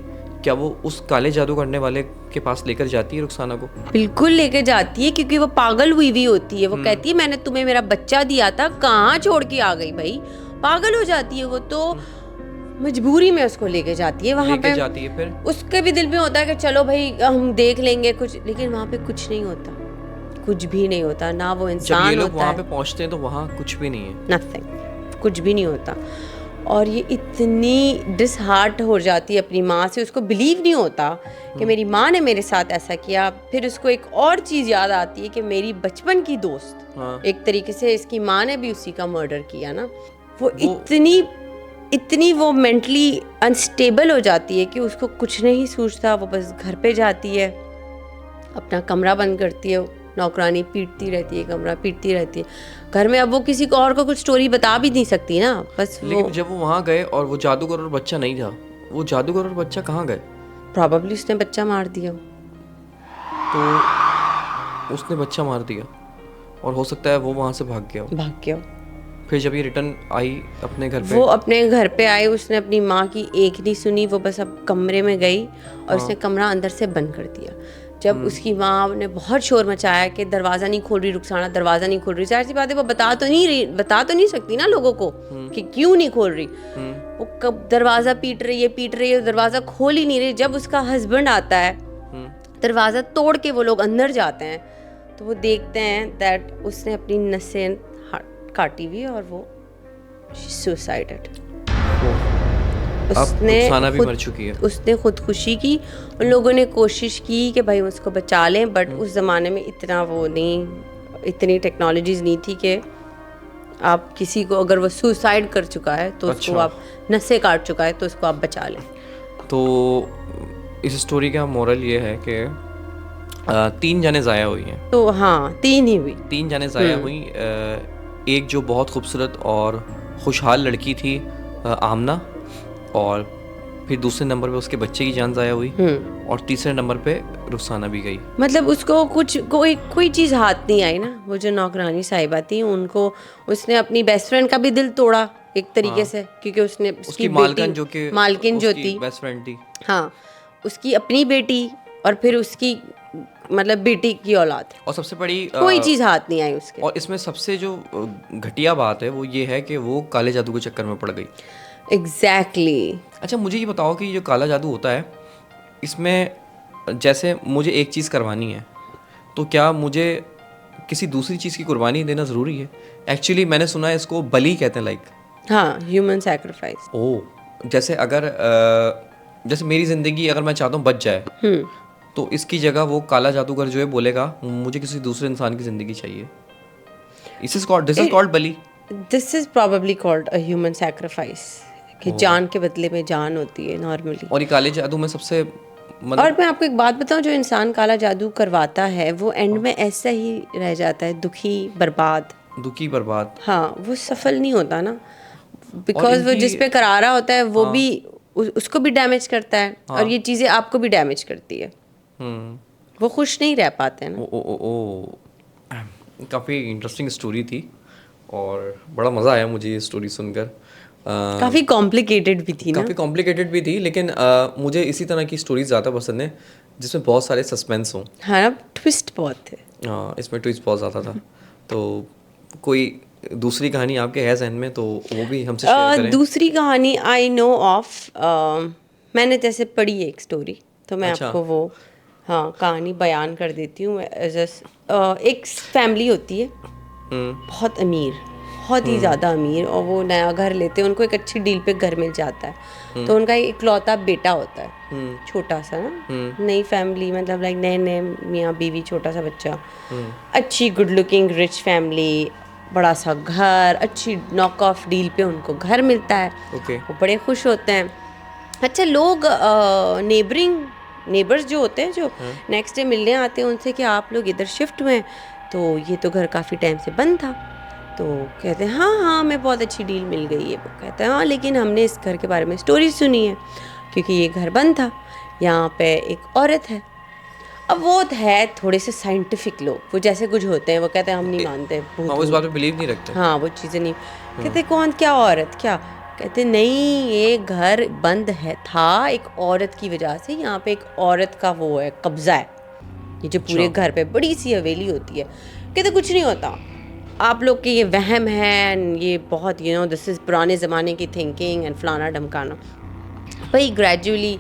क्या वो उस काले जादू करने वाले के पास लेकर जाती है रुखसाना को? बिल्कुल लेकर जाती है, क्योंकि वो पागल हुई होती है। वो कहती है मैंने तुम्हें मेरा बच्चा दिया था, कहाँ छोड़ के आ गई भाई, पागल हो जाती है वो, तो मजबूरी में उसको लेके जाती है वहाँ पे जाती है। फिर उसके भी दिल में होता है कि चलो भाई हम देख लेंगे कुछ, लेकिन वहाँ पे कुछ नहीं होता, कुछ भी नहीं होता, ना वो इंसान जब ये लोग होता वहाँ है, पे पहुँचते हैं तो वहाँ कुछ भी नहीं है, नथिंग, कुछ भी नहीं होता। और ये इतनी डिसहार्ट हो जाती है अपनी माँ से, उसको बिलीव नहीं होता कि मेरी माँ ने मेरे साथ ऐसा किया। फिर उसको एक और चीज़ याद आती है कि मेरी बचपन की दोस्त, एक तरीके से इसकी माँ ने भी उसी का मर्डर किया ना। वो इतनी वो मेंटली अनस्टेबल हो जाती है कि उसको कुछ नहीं सूझता, वो बस घर पे जाती है, अपना कमरा बंद करती है, नौकरानी पीटती रहती है, कमरा पीटती रहती है घर में। अब वो किसी को और को कुछ स्टोरी बता भी नहीं सकती ना, बस लेकिन जब वो वहाँ गए और वो जादूगर और बच्चा नहीं था, वो जादूगर और बच्चा कहाँ गए? प्रॉबेबली उसने बच्चा मार दिया। तो उसने बच्चा मार दिया और हो सकता है वो वहाँ से भाग गया। फिर जब ये रिटर्न आई अपने घर पे, वो अपने घर पे आई, उसने अपनी माँ की एक नहीं सुनी, वो बस अब कमरे में गई और उसने कमरा अंदर से बंद कर दिया। जब उसकी माँ ने बहुत शोर मचाया कि दरवाज़ा नहीं खोल रही रुखसाना, दरवाज़ा नहीं खोल रही, जाहिर सी बात है वो बता तो नहीं सकती ना लोगों को कि क्यों नहीं खोल रही। वो कब दरवाज़ा पीट रही है, दरवाज़ा खोल ही नहीं रही। जब उसका हस्बैंड आता है, दरवाज़ा तोड़ के वो लोग अंदर जाते हैं, तो वो देखते हैं दैट उसने अपनी नसें काटी हुई और वो सुसाइडेड। उसने खुदकुशी की। उन लोगों ने कोशिश की कि भाई उसको बचा लें, बट उस ज़माने में इतना वो नहीं, इतनी टेक्नोलॉजीज़ नहीं थी कि आप किसी को, अगर वो सुसाइड कर चुका है तो उसको आप नसें काट चुका है तो उसको आप बचा लें। तो इस स्टोरी का मोरल ये है कि 3 जाने ज़ाया हुई हैं। तो हाँ, 3 जाने ज़ाया हुई। एक जो बहुत खूबसूरत और खुशहाल लड़की थी आमना, और फिर दूसरे नंबर पे उसके बच्चे की जान ज़ाया हुई, और तीसरे नंबर पे रुखसाना भी गई। मतलब उसको कोई चीज़ हाथ नहीं आई ना। वो जो नौकरानी साहिबा थी, उनको उसने अपनी बेस्ट फ्रेंड का भी दिल तोड़ा एक तरीके से, क्योंकि उसने उसकी मालकिन जो थी बेस्ट फ्रेंड थी, हाँ, उसकी अपनी बेटी और फिर उसकी मतलब बेटी की औलाद, और सबसे बड़ी कोई चीज़ हाथ नहीं आई उसके। और इसमें सबसे जो घटिया बात है वो ये है कि वो काले जादू के चक्कर में पड़ गई। एग्जैक्टली। अच्छा, मुझे ये बताओ कि जो काला जादू होता है, इसमें जैसे मुझे एक चीज़ करवानी है, तो क्या मुझे किसी दूसरी चीज़ की कुर्बानी देना ज़रूरी है? एक्चुअली मैंने सुना है इसको बलि कहते हैं, लाइक हाँ, ह्यूमन सैक्रिफाइस। ओह, जैसे अगर जैसे मेरी ज़िंदगी अगर मैं चाहता हूँ बच जाए, तो इसकी जगह वो काला जादूगर जो है बोलेगा मुझे किसी दूसरे इंसान की ज़िंदगी चाहिए। This is called Bali. This is probably called a human sacrifice, कि जान के बदले में जान होती है नॉर्मली। और ये काले जादू में सबसे और मैं आपको एक बात बताऊं, जो इंसान काला जादू करवाता है वो एंड में ऐसा ही रह जाता है, दुखी बर्बाद। हाँ, वो सफल नहीं होता ना, बिकॉज वो जिस पे करा रहा होता है वो भी उसको भी डैमेज करता है, और ये चीज़ें आपको भी डैमेज करती है। वो खुश नहीं रह पाते हैं ना। काफ़ी इंटरेस्टिंग स्टोरी थी और बड़ा मज़ा आया मुझे ये स्टोरी सुनकर। काफ़ी कॉम्प्लिकेटेड भी थी, लेकिन मुझे इसी तरह की स्टोरीज ज़्यादा पसंद है जिसमें बहुत सारे सस्पेंस हों। हाँ, ट्विस्ट बहुत थे। हाँ, इसमें ट्विस्ट बहुत ज़्यादा था। तो कोई दूसरी कहानी आपके है जहन में तो वो भी हमसे शेयर करें। दूसरी कहानी आई नो ऑफ, मैंने जैसे पढ़ी है एक स्टोरी, तो मैं आपको वो कहानी बयान कर देती हूँ। एक फैमिली होती है बहुत अमीर, बहुत ही ज़्यादा अमीर, और वो नया घर लेते हैं, उनको एक अच्छी डील पे घर मिल जाता है। तो उनका एक इकलौता बेटा होता है, छोटा सा ना, नई फैमिली, मतलब लाइक नए मियाँ बीवी, छोटा सा बच्चा, अच्छी गुड लुकिंग रिच फैमिली, बड़ा सा घर, अच्छी नॉक ऑफ डील पे उनको घर मिलता है। वो बड़े खुश होते हैं। अच्छा, लोग नेबर्स जो होते हैं, जो नेक्स्ट डे मिलने आते हैं उनसे कि आप लोग इधर शिफ्ट हुए हैं, तो ये तो घर काफ़ी टाइम से बंद था। तो कहते हैं हाँ हमें बहुत अच्छी डील मिल गई है। वो कहते हैं हाँ, लेकिन हमने इस घर के बारे में स्टोरी सुनी है, क्योंकि ये घर बंद था, यहाँ पे एक औरत है। अब वो है थोड़े से साइंटिफिक लोग, वो जैसे कुछ होते हैं, वो कहते हैं हम नहीं मानते, वो इस बात पे बिलीव नहीं रखते। हाँ, वो चीज़ें नहीं। कहते कौन, क्या औरत, क्या? कहते नहीं, ये घर बंद था एक औरत की वजह से, यहाँ पे एक औरत का वो है, कब्जा है, ये जो पूरे घर पे बड़ी सी हवेली होती है। कहते कुछ नहीं होता, आप लोग के ये वहम है and ये बहुत दिस इज़ पुराने ज़माने की थिंकिंग एंड फलाना ढमकाना। भाई ग्रेजुअली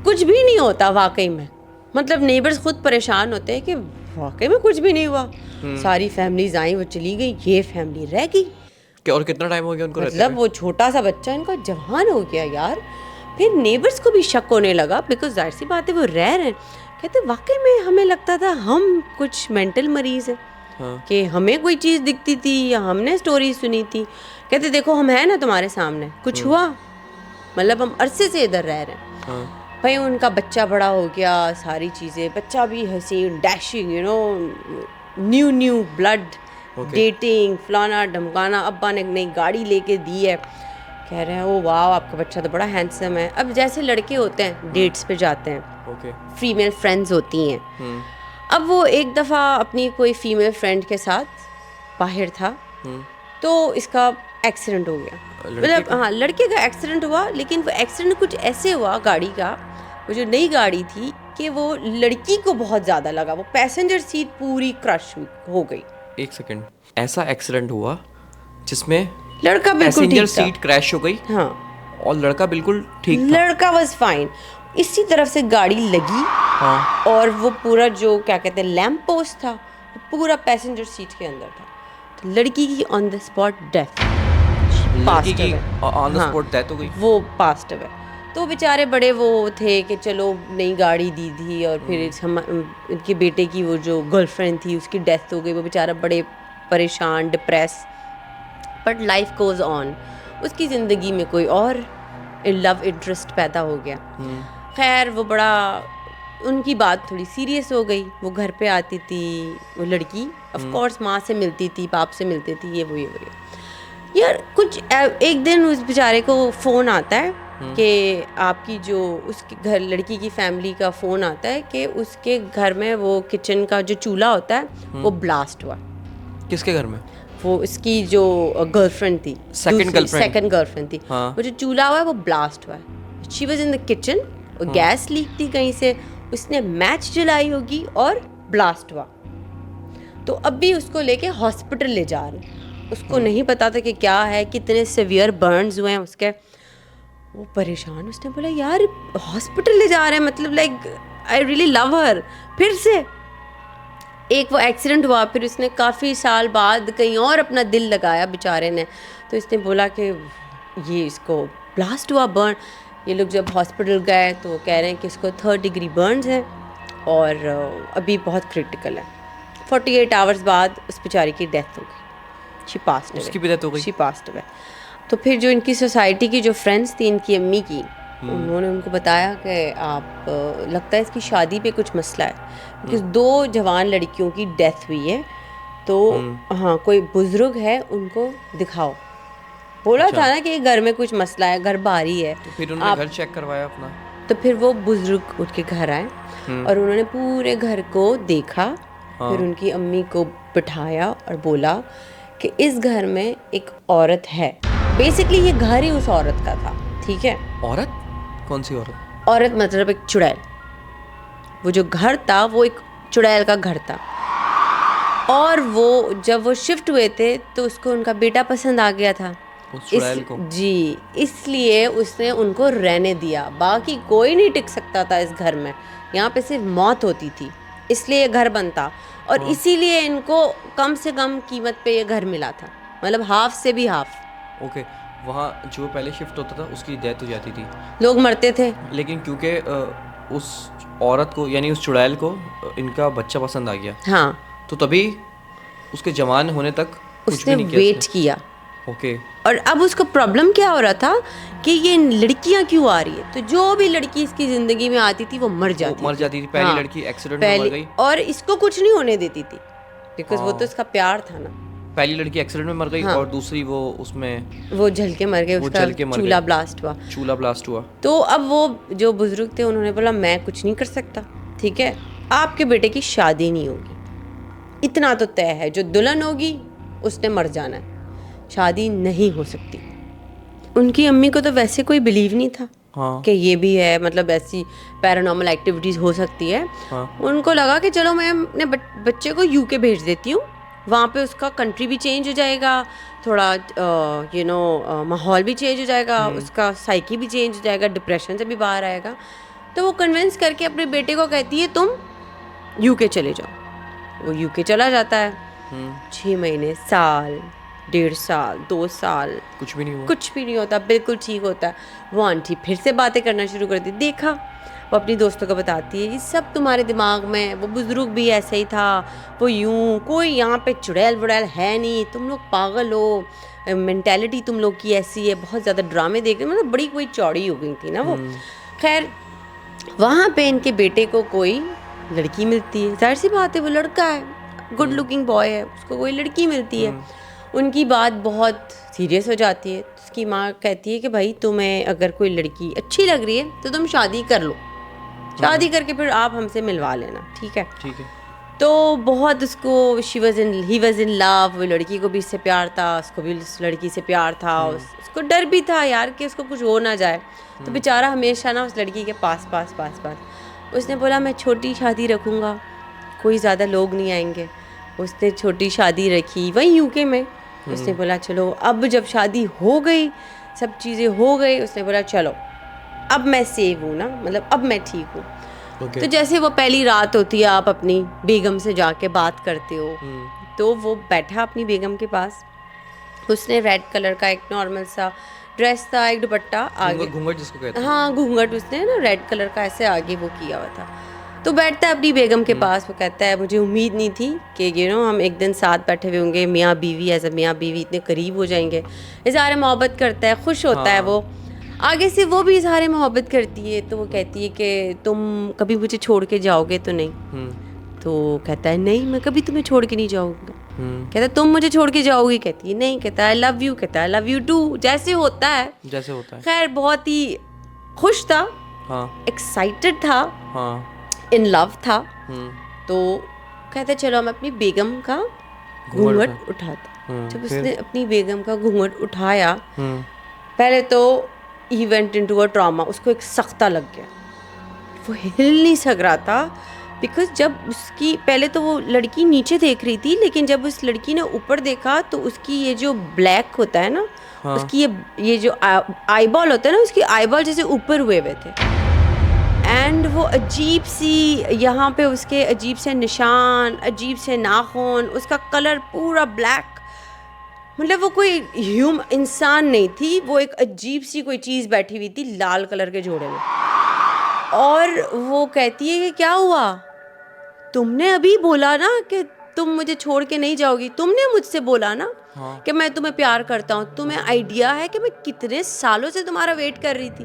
कुछ भी नहीं होता वाकई में, मतलब नेबर्स खुद परेशान होते हैं कि वाकई में कुछ भी नहीं हुआ। सारी फैमिलीज आई, वो चली गई, ये फैमिली रह गई। और कितना टाइम हो गया उनको रहते मतलब वो छोटा सा बच्चा इनका जवान हो गया यार। फिर नेबर्स को भी शक होने लगा, बिकॉज जाहिर सी बात है वो रह रहे हैं। कहते वाकई में हमें लगता था हम कुछ मेंटल मरीज हैं। हाँ। कि हमें कोई चीज़ दिखती थी या हमने स्टोरी सुनी थी। कहते देखो हम हैं ना तुम्हारे सामने, कुछ हुआ, मतलब हम अरसे से इधर रह रहे हैं। हाँ। भाई उनका बच्चा बड़ा हो गया, सारी चीज़ें, बच्चा भी हसीन डैशिंग, न्यू ब्लड, डेटिंग फलाना ढमकाना। अब्बा ने नई गाड़ी लेके दी है, कह रहे हैं ओ वाह आपका बच्चा तो बड़ा हैंडसम है। अब जैसे लड़के होते हैं डेट्स पे जाते हैं, फीमेल फ्रेंड्स होती हैं। अब वो एक दफ़ा अपनी कोई फीमेल फ्रेंड के साथ बाहर था, तो इसका एक्सीडेंट हो गया। मतलब हाँ लड़के का एक्सीडेंट हुआ, लेकिन वो एक्सीडेंट कुछ ऐसे हुआ गाड़ी का, वो जो नई गाड़ी थी, कि वो लड़की को बहुत ज़्यादा लगा, वो पैसेंजर सीट पूरी क्रश हो गई। एक सेकंड, ऐसा एक्सीडेंट हुआ जिसमें लड़का बिल्कुल पैसेंजर सीट क्रैश हो गई? हाँ। और लड़का बिल्कुल ठीक था? लड़का वाज फाइन। इसी तरफ से गाड़ी लगी। हाँ। और वो पूरा जो क्या कहते हैं लैंप पोस्ट था, वो पूरा पैसेंजर सीट के अंदर था। तो लड़की की on the spot death, on the spot death हो गई, वो पास्ट अवे। तो बेचारे बड़े वो थे कि चलो नई गाड़ी दी थी, और फिर हम इनके बेटे की वो जो गर्लफ्रेंड थी उसकी डेथ हो गई। वो बेचारा बड़े परेशान, depress, but life goes on. उसकी ज़िंदगी में कोई और लव इंटरेस्ट पैदा हो गया। खैर वो बड़ा, उनकी बात थोड़ी सीरियस हो गई। वो घर पे आती थी वो लड़की, ऑफ कोर्स माँ से मिलती थी, बाप से मिलती थी, ये यार कुछ एक दिन उस बेचारे को फ़ोन आता है कि आपकी जो उसके घर, लड़की की फैमिली का फ़ोन आता है कि उसके घर में वो किचन का जो चूल्हा होता है वो ब्लास्ट हुआ। किसके घर में? वो इसकी जो गर्लफ्रेंड थी, सेकंड गर्लफ्रेंड थी। हाँ। वो जो चूल्हा हुआ है वो ब्लास्ट हुआ है। She was in the kitchen, और गैस लीक थी कहीं से, उसने मैच जलाई होगी और ब्लास्ट हुआ। तो अब भी उसको लेके हॉस्पिटल ले जा रहे हैं। उसको नहीं पता था कि क्या है, कितने सिवियर बर्न्स हुए हैं उसके। वो परेशान, उसने बोला यार हॉस्पिटल ले जा रहे हैं, मतलब लाइक आई रियली लव हर। फिर से एक वो एक्सीडेंट हुआ, फिर उसने काफ़ी साल बाद कहीं और अपना दिल लगाया बेचारे ने। तो इसने बोला कि ये इसको ब्लास्ट हुआ, बर्न। ये लोग जब हॉस्पिटल गए तो वो कह रहे हैं कि इसको 3rd डिग्री बर्न्स हैं और अभी बहुत क्रिटिकल है। 48 आवर्स बाद उस बेचारी की डेथ हो गई। She passed away. उसकी भी डेथ हो गई? She passed away. तो फिर जो इनकी सोसाइटी की जो फ्रेंड्स थी इनकी अम्मी की, उन्होंने उनको बताया कि आप लगता है इसकी शादी पे कुछ मसला है, क्योंकि 2 जवान लड़कियों की डेथ हुई है। तो हाँ कोई बुजुर्ग है, उनको दिखाओ। बोला अच्छा। था ना कि घर में कुछ मसला है, घर भारी है। तो फिर उन्होंने घर चेक करवाया अपना। तो फिर वो बुजुर्ग उठ के घर आए और उन्होंने पूरे घर को देखा। हाँ। फिर उनकी अम्मी को बिठाया और बोला कि इस घर में एक औरत है। बेसिकली ये घर ही उस औरत का था, ठीक है। औरत? कौन सी औरत? औरत मतलब एक चुड़ैल। वो जो घर था वो एक चुड़ैल का घर था। और वो जब वो शिफ्ट हुए थे तो उसको उनका बेटा पसंद आ गया था, उस चुड़ैल को। जी, इसलिए उसने उनको रहने दिया। बाकी कोई नहीं टिक सकता था इस घर में, यहाँ पे सिर्फ मौत होती थी, इसलिए ये घर बनता। और हाँ। इसीलिए इनको कम से कम कीमत पे ये घर मिला था, मतलब हाफ से भी हाफ। ओके। वहाँ जो पहले शिफ्ट होता था उसकी डेथ हो जाती थी, लोग मरते थे। लेकिन क्योंकि उस औरत को यानी उस चुड़ैल को इनका बच्चा पसंद आ गया। हाँ। तो तभी उसके जवान होने तक उसने वेट किया। ओके। और अब उसको प्रॉब्लम क्या हो रहा था कि ये लड़कियां क्यों आ रही है। तो जो भी लड़की इसकी जिंदगी में आती थी वो मर जाती थी। पहली लड़की एक्सीडेंट में मर गई और इसको कुछ नहीं होने देती थी, बिकॉज वो तो इसका प्यार था ना। पहली लड़की एक्सीडेंट में मर गई। हाँ। और दूसरी वो उसमें वो झल के मर गए, उसका चूल्हा ब्लास्ट हुआ। तो अब वो जो बुजुर्ग थे उन्होंने बोला मैं कुछ नहीं कर सकता, ठीक है, आपके बेटे की शादी नहीं होगी, इतना तो तय है, जो दुल्हन होगी उसने मर जाना है, शादी नहीं हो सकती। उनकी अम्मी को तो वैसे कोई बिलीव नहीं था। हाँ। कि ये भी है, मतलब ऐसी पैरानॉर्मल एक्टिविटीज़ हो सकती है। हाँ। उनको लगा कि चलो मैं अपने बच्चे को यूके भेज देती हूँ, वहाँ पे उसका कंट्री भी चेंज हो जाएगा, थोड़ा माहौल भी चेंज हो जाएगा, उसका साइकी भी चेंज हो जाएगा, डिप्रेशन से भी बाहर आएगा। तो वो कन्विंस करके अपने बेटे को कहती है तुम यूके चले जाओ। वो यूके चला जाता है। 6 महीने, साल, 1.5 साल, 2 साल, कुछ भी नहीं हुआ, कुछ भी नहीं होता, बिल्कुल ठीक होता है। वो आंटी फिर से बातें करना शुरू कर दी। देखा, वो अपनी दोस्तों को बताती है ये सब तुम्हारे दिमाग में, वो बुजुर्ग भी ऐसे ही था, वो यूं, कोई यहाँ पे चुड़ैल वुड़ैल है नहीं, तुम लोग पागल हो, मेंटेलिटी तुम लोग की ऐसी है, बहुत ज़्यादा ड्रामे देख रहे, मतलब बड़ी कोई चौड़ी हो गई थी ना वो। खैर वहाँ पे इनके बेटे को कोई लड़की मिलती है, जाहिर सी बात है वो लड़का है, गुड लुकिंग बॉय है, उसको कोई लड़की मिलती है। उनकी बात बहुत सीरियस हो जाती है। उसकी माँ कहती है कि भाई तुम्हें अगर कोई लड़की अच्छी लग रही है तो तुम शादी कर लो, शादी करके फिर आप हमसे मिलवा लेना, ठीक है। तो बहुत उसको ही वॉज इन लव, वो लड़की को भी इससे प्यार था, उसको भी उस लड़की से प्यार था, उसको डर भी था यार कि उसको कुछ हो ना जाए। तो बेचारा हमेशा ना उस लड़की के पास उसने बोला मैं छोटी शादी रखूँगा, कोई ज़्यादा लोग नहीं आएंगे। उसने छोटी शादी रखी वहीं यूके में। उसने बोला चलो अब जब शादी हो गई, सब चीज़ें हो गई, उसने बोला चलो अब मैं सेव हूँ ना, मतलब अब मैं ठीक हूँ। तो जैसे वो पहली रात होती है, आप अपनी बेगम से जाके बात करते हो, तो वो बैठा अपनी बेगम के पास, उसने रेड कलर का एक नॉर्मल सा ड्रेस था, एक दुपट्टा आगे, घूंघट जिसको कहते हैं, हाँ घूंघट, उसने ना रेड कलर का ऐसे आगे वो किया हुआ था। तो बैठता है अपनी बेगम के पास, वो कहता है मुझे उम्मीद नहीं थी कि हम एक दिन साथ बैठे हुए होंगे, मियाँ बीवी, एज अ मियाँ बीवी इतने करीब हो जाएंगे। इज़हार मोहब्बत करता है, खुश होता है वो, आगे से वो भी इज़हार मोहब्बत करती है। तो वो कहती है कि तुम कभी मुझे छोड़ के जाओगे तो नहीं? तो कहता है नहीं, मैं कभी तुम्हें छोड़ के नहीं जाऊँगा। कहता है तुम मुझे छोड़ के जाओगी? कहती है नहीं। कहता है आई लव यू। कहता है आई लव यू टू, जैसे होता है। खैर बहुत ही खुश था, एक्साइटेड था, इन लव था। तो कहता है चलो मैं अपनी बेगम का घूंघट उठाता। जब उसने अपनी बेगम का घूंघट उठाया, पहले तो he went into a trauma, उसको एक सख्ता लग गया, वो हिल नहीं सक रहा था। बिकॉज जब उसकी पहले तो वो लड़की नीचे देख रही थी, लेकिन जब उस लड़की ने ऊपर देखा तो उसकी ये जो ब्लैक होता है ना, उसकी ये जो आईबॉल होता है ना, उसकी आईबॉल जैसे ऊपर हुए थे, एंड वो अजीब सी यहाँ पे उसके अजीब से निशान, अजीब से नाखून, उसका कलर पूरा ब्लैक, मतलब वो कोई इंसान नहीं थी, वो एक अजीब सी कोई चीज़ बैठी हुई थी लाल कलर के जोड़े में। और वो कहती है कि क्या हुआ, तुमने अभी बोला ना कि तुम मुझे छोड़ के नहीं जाओगी, तुमने मुझसे बोला ना कि मैं तुम्हें प्यार करता हूँ, तुम्हें आइडिया है कि मैं कितने सालों से तुम्हारा वेट कर रही थी।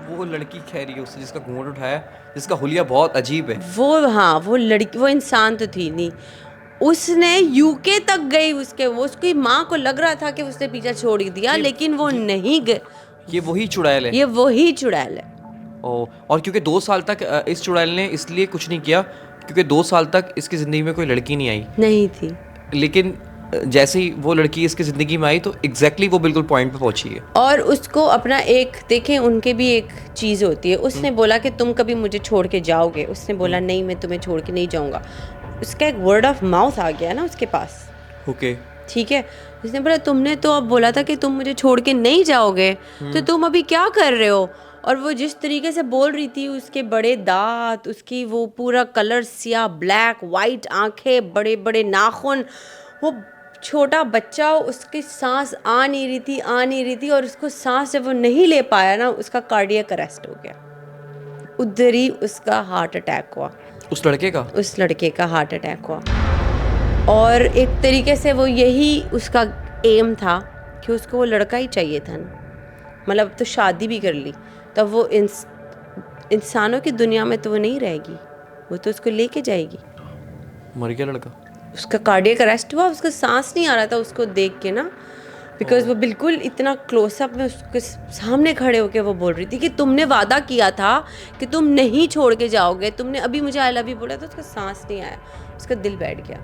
वो लड़की कह रही है उससे जिसका घूंघट उठाया, जिसका हुलिया बहुत अजीब है, वो लड़की, वो इंसान तो थी नहीं, उसने यूके तक गई, उसकी माँ को लग रहा था कि उसने पीछा छोड़ दिया, लेकिन वो नहीं गए। ये वही चुड़ैल है, ये वही चुड़ैल है। और क्योंकि 2 साल तक इस चुड़ैल ने इसलिए कुछ नहीं किया क्योंकि 2 साल तक इसकी ज़िंदगी में कोई लड़की नहीं थी, लेकिन जैसे ही वो लड़की इसकी ज़िंदगी में आई तो एग्जैक्टली वो बिल्कुल पॉइंट पे पहुंची है। और उसको अपना एक, देखें उनके भी एक चीज़ होती है, उसने बोला कि तुम कभी मुझे छोड़ के जाओगे, उसने बोला नहीं मैं तुम्हें छोड़ के नहीं जाऊँगा। उसका एक वर्ड ऑफ माउथ आ गया ना उसके पास, ओके ठीक है। उसने बोला तुमने तो अब बोला था कि तुम मुझे छोड़ के नहीं जाओगे, तो तुम अभी क्या कर रहे हो? और वो जिस तरीके से बोल रही थी, उसके बड़े दांत, उसकी वो पूरा कलर सिया ब्लैक वाइट आंखें, बड़े बड़े नाखून, वो छोटा बच्चा, उसकी सांस आ नहीं रही थी और उसको सांस जब वो नहीं ले पाया ना, उसका कार्डियक अरेस्ट हो गया, उधर ही उसका हार्ट अटैक हुआ। उस लड़के का हार्ट अटैक हुआ। और एक तरीके से वो यही उसका एम था कि उसको वो लड़का ही चाहिए था ना, मतलब तो शादी भी कर ली, तब वो इंसानों की दुनिया में तो वो नहीं रहेगी, वो तो उसको लेके जाएगी। मर गया लड़का, उसका कार्डियक अरेस्ट हुआ, उसका सांस नहीं आ रहा था उसको देख के ना, बिकॉज वो बिल्कुल इतना क्लोजअप में उसके सामने खड़े होकर वो बोल रही थी कि तुमने वादा किया था कि तुम नहीं छोड़ के जाओगे, तुमने अभी मुझे आई लव यू बोला था। उसका सांस नहीं आया, उसका दिल बैठ गया,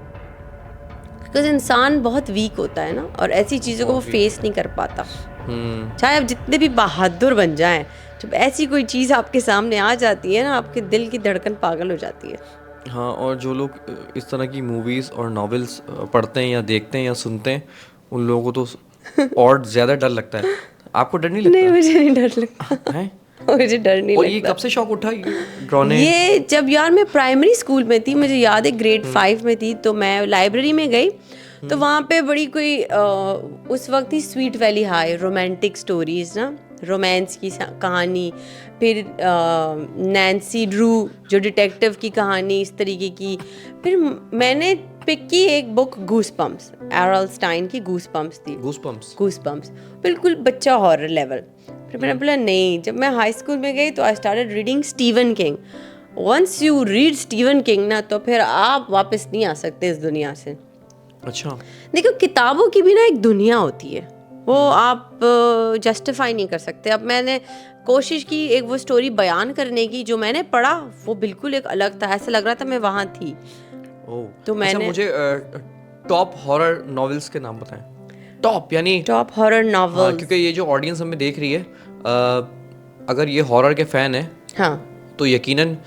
बिकॉज इंसान बहुत वीक होता है ना, और ऐसी चीज़ों को वो फेस नहीं कर पाता। चाहे आप जितने भी बहादुर बन जाएं, जब ऐसी कोई चीज़ आपके सामने आ जाती है ना, आपके दिल की धड़कन पागल हो जाती है। हाँ, और जो लोग इस तरह की मूवीज़ और नॉवेल्स पढ़ते हैं या देखते हैं या सुनते हैं, उन लोगों को तो और ज़्यादा डर लगता है। आपको डर नहीं लगता? नहीं, मुझे नहीं डर लगता हैं? मुझे डर नहीं और लगता। ये कब से शौक उठा ये ड्राने? ये जब यार मैं प्राइमरी स्कूल में थी, मुझे याद है ग्रेड 5 में थी, तो मैं लाइब्रेरी में गई, तो वहाँ पे बड़ी कोई उस वक्त ही sweet valley high romantic stories ना, रोमांस की कहानी, फिर नैन्सी ड्रू जो डिटेक्टिव की कहानी, इस तरीके की। फिर मैंने पिक की एक बुक गूस पम्प्स, एरल स्टाइन की गूस पम्प्स थी। गूस पम्प्स बिल्कुल बच्चा हॉरर लेवल। फिर मैंने बोला नहीं, जब मैं हाई स्कूल में गई तो I started reading Stephen King. Once you read Stephen King ना, तो फिर आप वापस नहीं आ सकते इस दुनिया से। अच्छा, देखो किताबों की भी ना एक दुनिया होती है, वो आप जस्टिफाई नहीं कर सकते। अब मैंने कोशिश की एक वो स्टोरी बयान करने की, जो मैंने पढ़ा वो बिल्कुल एक अलग था, ऐसा लग रहा था मैं वहाँ थी। तो मैंने मुझे टॉप हॉरर नॉवेल्स के नाम बताएं। टॉप यानी टॉप हॉरर नॉवेल्स, क्योंकि ये जो ऑडियंस हमें देख रही है, अगर ये हॉरर के फैन है, हाँ, तो यकीनन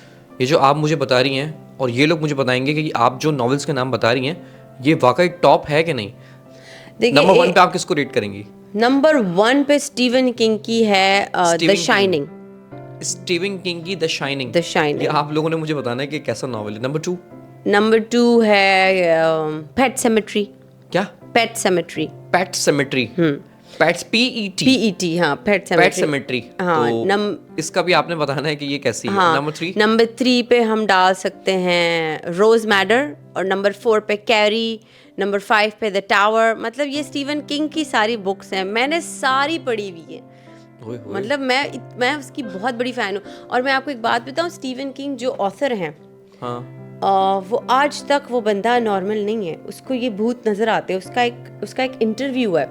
ये जो आप मुझे बता रही हैं और ये लोग मुझे बताएंगे कि आप जो नॉवेल्स के नाम बता रही हैं, ये वाकई टॉप है कि नहीं। नंबर 1 पे आप किसको रेट करेंगी? नंबर 1 पे स्टीवन किंग की है द शाइनिंग। स्टीवन किंग की द शाइनिंग। द शाइनिंग, ये आप लोगों ने मुझे बताना है कि कैसा नॉवेल है। नंबर 2 है पेट सेमेट्री। क्या? पेट सेमेट्री। पेट सेमेट्री। Pets PET। PET, हाँ, पेट सेमेट्री। हाँ, तो इसका भी आपने बताना है कि ये कैसी है। हाँ, नंबर 3 पे हम डाल सकते हैं रोज मैडर, और नंबर 4 पे कैरी, नंबर 5 पे द टावर। मतलब ये स्टीवन किंग की सारी बुक्स हैं, मैंने सारी पढ़ी हुई है। मतलब मैं उसकी बहुत बड़ी फ़ैन हूँ। और मैं आपको एक बात बताऊँ, स्टीवन किंग जो ऑथर हैं, हाँ, वो आज तक वो बंदा नॉर्मल नहीं है, उसको ये भूत नज़र आते हैं। उसका एक इंटरव्यू है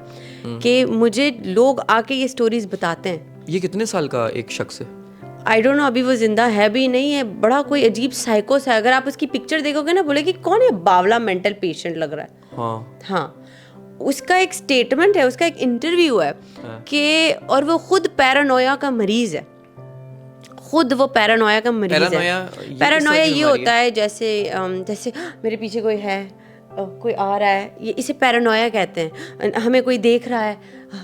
कि मुझे लोग आके ये स्टोरीज बताते हैं। ये कितने साल का एक शख्स है? आई डोंट नो, अभी वो जिंदा है भी नहीं है। बड़ा कोई अजीब साइको सा है, अगर आप उसकी पिक्चर देखोगे ना, बोले कि कौन है, बावला मेंटल पेशेंट लग रहा है। हाँ, उसका एक स्टेटमेंट है, उसका एक इंटरव्यू है कि, और वो खुद पैरानोया का मरीज है, खुद वो पैरानोया का मरीज है। पैरानोया ये होता है जैसे मेरे पीछे कोई है, कोई आ रहा है, ये इसे पैरानोया कहते हैं। हमें कोई देख रहा है,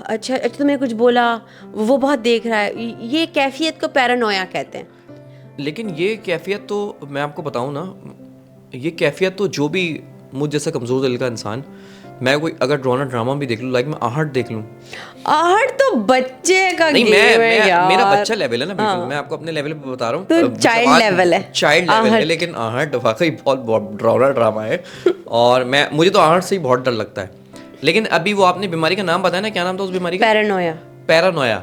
अच्छा तुमने कुछ बोला, वो बहुत देख रहा है, ये कैफियत को पैरानोया कहते हैं। लेकिन ये कैफियत तो मैं आपको बताऊं ना, ये कैफियत तो जो भी मुझ जैसा कमज़ोर दिल का इंसान, मैं कोई अगर ड्रामा भी देख लूं, लाइक मैं आहट देख लूं। आहट तो बच्चे का नहीं, गेम है यार। मेरा बच्चा लेवल है ना, बिल्कुल। हाँ। मैं आपको अपने लेवल पे बता रहा हूँ, तो चाइल्ड लेवल है, लेकिन आहट वाकई बहुत डरावना ड्रामा है। और मुझे तो आहट से ही बहुत डर लगता है। लेकिन अभी वो आपने बीमारी का नाम बताया ना, क्या नाम था उस बीमारी का? पैरानोया।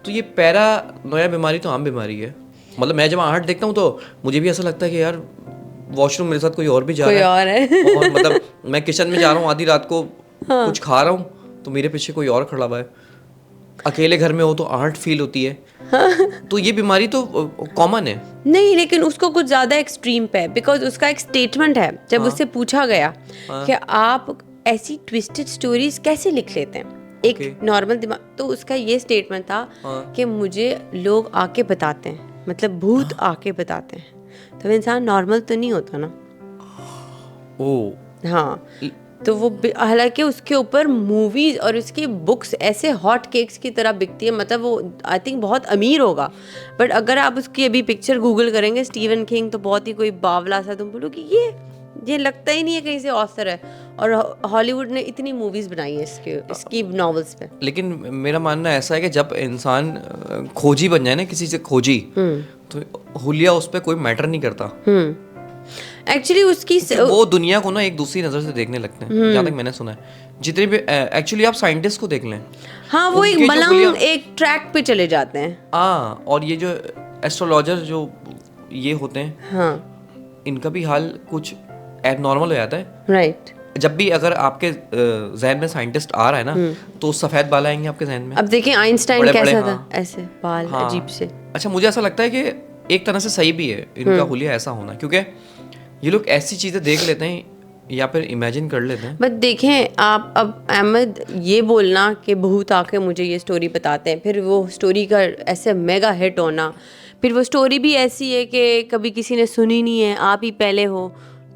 तो ये पैरानोया बीमारी तो आम बीमारी है। मतलब मैं जब आहट देखता हूँ तो मुझे भी ऐसा लगता है कि यार वॉशरूम मेरे साथ कोई और भी जा रहा है। और मतलब मैं किचन में जा रहा हूँ आधी रात को, कुछ खा रहा हूँ तो मेरे पीछे कोई और खड़ा हुआ है। अकेले घर में हो तो आहट फील होती है। तो ये बीमारी तो कॉमन है। नहीं, लेकिन उसको कुछ ज्यादा एक्सट्रीम पे है, बिकॉज उसका एक स्टेटमेंट है, जब उससे पूछा गया कि आप ऐसी ट्विस्टेड स्टोरीज कैसे लिख लेते हैं एक नॉर्मल दिमाग, तो उसका ये स्टेटमेंट था कि मुझे लोग आके बताते हैं, मतलब भूत आके बताते हैं, तो इंसान नॉर्मल तो नहीं होता ना। हाँ, तो वो हालांकि उसके ऊपर मूवीज और उसकी बुक्स ऐसे हॉट केक्स की तरह बिकती है। मतलब वो आई थिंक बहुत अमीर होगा, बट अगर आप उसकी अभी पिक्चर गूगल करेंगे स्टीवन किंग, तो बहुत ही कोई बावला सा, तुम बोलो कि ये लगता ही नहीं है कहीं से ऑथर है। और हॉलीवुड ने इतनी मूवीज बनाई है इसकी नॉवेल्स पे। लेकिन मेरा मानना ऐसा है कि जब इंसान खोजी बन जाए ना, किसी से खोजी, तो हुलिया उस पर कोई मैटर नहीं करता। एक्चुअली उसकी वो दुनिया को ना एक दूसरी नजर से देखने लगते हैं, जहाँ तक मैंने सुना है। जितने भी एक्चुअली आप साइंटिस्ट को देख लें, हाँ, वो एक मलंग एक ट्रैक पे चले जाते हैं। हाँ, और ये जो एस्ट्रोलॉजर जो ये होते हैं, हाँ, इनका भी हाल कुछ एबनॉर्मल हो जाता है। राइट। जब भी अगर आपके जहन में साइंटिस्ट आ रहा है ना, तो सफेद बाल आएंगे आपके जहन में। अब देखिए आइंस्टाइन कैसा था, ऐसे बाल अजीब से। अच्छा, मुझे ऐसा लगता है कि एक तरह से सही भी है इनका हुलिया ऐसा होना, क्योंकि ये लोग ऐसी चीजें देख लेते हैं या फिर इमेजिन कर लेते हैं। बट देखें आप, अब अहमद ये बोलना कि भूत आके मुझे ये स्टोरी बताते हैं, फिर वो स्टोरी का ऐसे मेगा हिट होना, फिर वो स्टोरी भी ऐसी है कि कभी किसी ने सुनी नहीं है, आप ही पहले हो,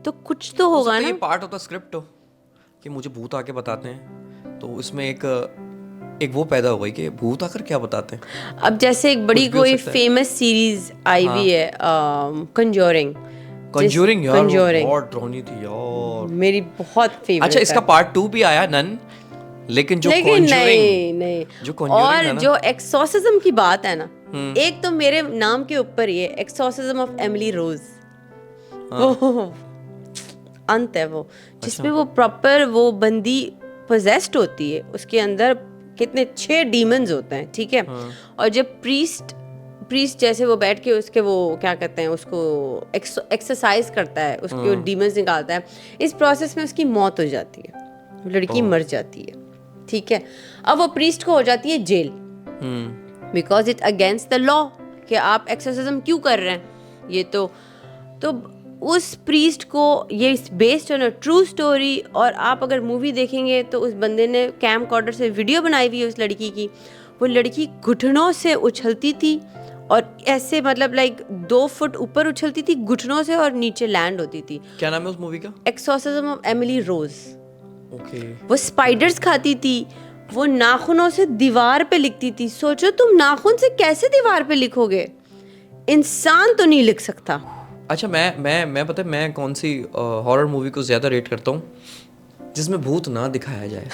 तो कुछ तो होगा ना। ये पार्ट ऑफ द स्क्रिप्ट हो कि मुझे भूत आके बताते हैं, तो इसमें एक वो पैदा हो गई कि भूत आकर क्या बताते हैं। अब जैसे एक बड़ी कोई फेमस सीरीज आई हुई है कंजोरिंग यार बहुत ड्राउनी थी यार, मेरी बहुत फेवरेट। अच्छा इसका पार्ट 2 भी आया नन, लेकिन नहीं और जो एक्सोर्सिज्म की बात है ना, एक तो मेरे नाम के ऊपर ही है, एक्सोर्सिज्म ऑफ एमिली रोज। अंत है वो, जिसमें वो प्रॉपर वो बंदी पोजेस्ड होती है, उसके अंदर कितने 6 डीमंस होते हैं, ठीक है। और जब प्रीस्ट जैसे वो बैठ के उसके वो क्या कहते हैं उसको एक्सरसाइज करता है, उसके वो डीमंस निकालता है, इस प्रोसेस में उसकी मौत हो जाती है, लड़की मर जाती है, ठीक है। अब वो प्रीस्ट को हो जाती है jail, because it against the law कि आप एक्सोर्सिज्म क्यों कर रहे हैं। ये तो उस प्रीस्ट को, ये based on a true story, और आप अगर मूवी देखेंगे तो उस बंदे ने कैम कॉर्डर से वीडियो बनाई हुई है उस लड़की की। वो लड़की घुटनों से उछलती थी और ऐसे मतलब लाइक 2 फुट ऊपर उछलती थी घुटनों से और नीचे लैंड होती थी। क्या नाम है उस मूवी का? Exorcism of Emily Rose. Okay. वो स्पाइडर्स खाती थी, वो नाखूनों से दीवार पे लिखती थी। सोचो तुम नाखून से कैसे दीवार पे लिखोगे, इंसान तो नहीं लिख सकता। अच्छा मैं पता है मैं कौन सी हॉरर मूवी को ज्यादा रेट करता हूँ जिसमें भूत ना दिखाया जाए।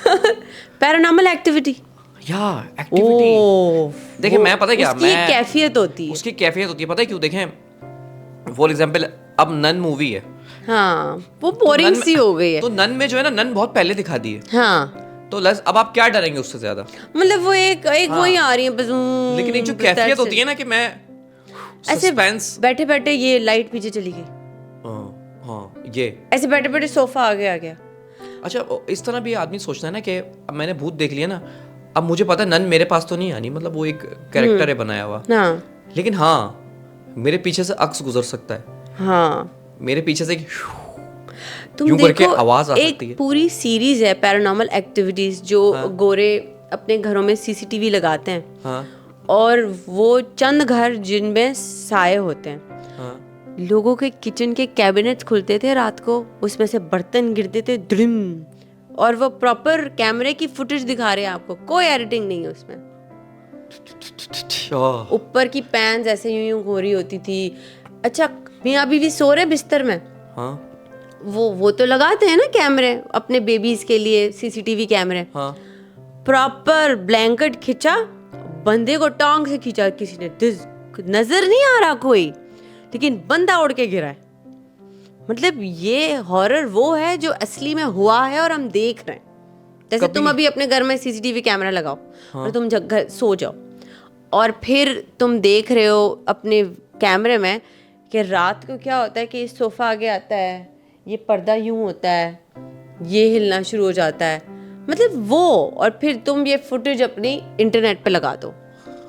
पैरानॉर्मल एक्टिविटी या एक्टिविटी। देखिए मैं पता है क्या, उसकी कैफियत होती है, उसकी कैफियत होती है। पता है क्यों? देखें फॉर एग्जांपल अब नन मूवी है, हाँ वो बोरिंग सी हो गई है। तो नन में जो है ना, नन बहुत पहले दिखा दी है, हाँ, तो अब आप क्या डरेंगे उससे ज्यादा? मतलब वो एक वही आ रही है बस। लेकिन एक जो कैफियत होती है ना कि मैं ऐसे बैठे बैठे ये लाइट पीछे चली गई, हाँ ये ऐसे बैठे बैठे सोफा आगे आ गया। अच्छा इस तरह भी आदमी सोचता है ना कि अब मैंने भूत देख लिया ना, अब मुझे पता है नन मेरे पास तो नहीं आनी, मतलब वो एक कैरेक्टर है बनाया हुआ, हाँ। लेकिन हाँ मेरे पीछे से अक्स गुजर सकता है, हाँ मेरे पीछे से तुम देखो आवाज आ सकती है। एक पूरी सीरीज है पैरानॉर्मल एक्टिविटीज जो गोरे अपने घरों में सीसीटीवी लगाते हैं, हाँ। और वो चंद घर जिनमें साए होते हैं, हाँ। लोगों के किचन के कैबिनेट्स खुलते थे रात को, उसमें से बर्तन गिरते थे ड्रिम, और वो प्रॉपर कैमरे की फुटेज दिखा रहे हैं आपको, कोई एडिटिंग नहीं है उसमें। ऊपर की पैन्स ऐसे यूं यूं हो रही होती थी। अच्छा मियां बीवी सो रहे बिस्तर में, हाँ। वो तो लगाते हैं ना कैमरे अपने बेबीज के लिए, सीसीटीवी कैमरे, हाँ। प्रॉपर ब्लैंकेट खिंचा, बंदे को टांग से खींचा किसी ने, नजर नहीं आ रहा कोई, लेकिन बंदा उड़ के गिरा है। मतलब ये हॉरर वो है जो असली में हुआ है और हम देख रहे हैं। जैसे तुम अभी अपने घर में सीसीटीवी कैमरा लगाओ, हाँ। और तुम घर सो जाओ, और फिर तुम देख रहे हो अपने कैमरे में कि रात को क्या होता है कि सोफा आगे आता है, ये पर्दा यूं होता है, ये हिलना शुरू हो जाता है, मतलब वो, और फिर तुम ये फुटेज अपनी इंटरनेट पे लगा दो।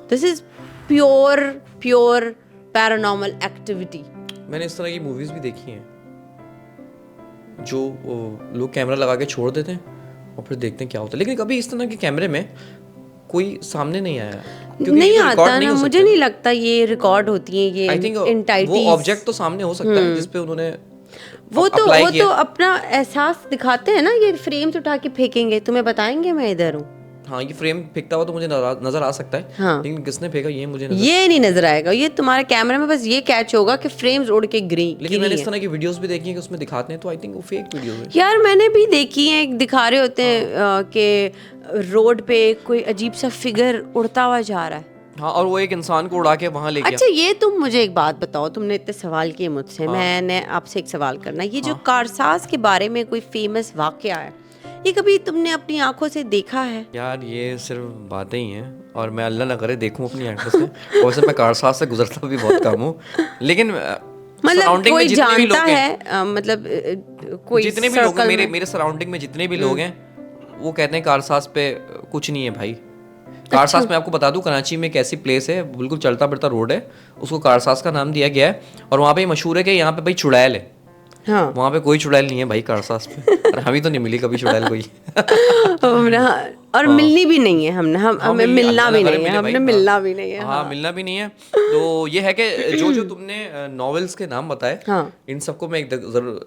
This is pure paranormal activity. मैंने इस तरह की मूवीज भी देखी हैं जो लोग कैमरा लगा के छोड़ देते हैं और फिर देखते हैं क्या होता है, लेकिन कभी इस तरह के कैमरे में कोई सामने नहीं आया, नहीं आता ना, मुझे नहीं लगता ये रिकॉर्ड होती है ये एंटाइटीज। वो ऑब्जेक्ट तो सामने हो सकता है जिसपे उन्होंने वो तो अपना एहसास दिखाते हैं ना। ये फ्रेम्स उठा के फेंकेंगे, तुम्हें बताएंगे मैं इधर हूँ, हाँ। ये फ्रेम फेंकता हुआ तो मुझे नजर आ सकता है, हाँ। लेकिन किसने फेंका ये मुझे ये नहीं नजर आएगा। ये तुम्हारे कैमरे में बस ये कैच होगा कि फ्रेम्स उड़ के गिरी। लेकिन मैंने इस तरह की वीडियोस भी देखी हैं कि उसमें दिखाते हैं, तो आई थिंक वो फेक वीडियो है। यार मैंने भी देखी है, दिखा रहे होते हैं कि रोड पे कोई अजीब सा फिगर उड़ता हुआ जा रहा है, हाँ, और वो एक इंसान को उड़ा के वहां ले गया। अच्छा ये तुम मुझे एक बात बताओ, तुमने इतने सवाल किए मुझसे, हाँ। मैंने आपसे एक सवाल करना, ये जो कारसाज के बारे में कोई फेमस वाकया है, ये कभी तुमने अपनी आंखों से देखा है? यार ये सिर्फ बातें ही हैं, और मैं अल्लाह ना करे देखूं अपनी आंखों से। वैसे मैं कारसाज से गुजरता भी बहुत कम हूँ, लेकिन मतलब कोई जानता है, मतलब कोई जितने भी लोग मेरे सराउंडिंग में जितने भी लोग हैं वो कहते हैं कारसाज पे कुछ नहीं है भाई। कारसाज में आपको बता दूं, कराची में एक ऐसी प्लेस है, बिल्कुल चलता फिरता रोड है, उसको कारसाज का नाम दिया गया है, और वहाँ पे मशहूर है कि यहाँ पे भाई चुड़ैल है, हाँ। वहाँ पे कोई चुड़ैल नहीं है भाई कारसाज पे, और हमें तो नहीं मिली कभी चुड़ैल कोई। और मिलनी भी नहीं है हमने, हमें मिलना भी नहीं है, हमने मिलना भी नहीं है। हाँ, मिलना भी नहीं है। तो ये है कि जो तुमने नॉवेल्स के नाम बताए, इन सबको मैं जरूर,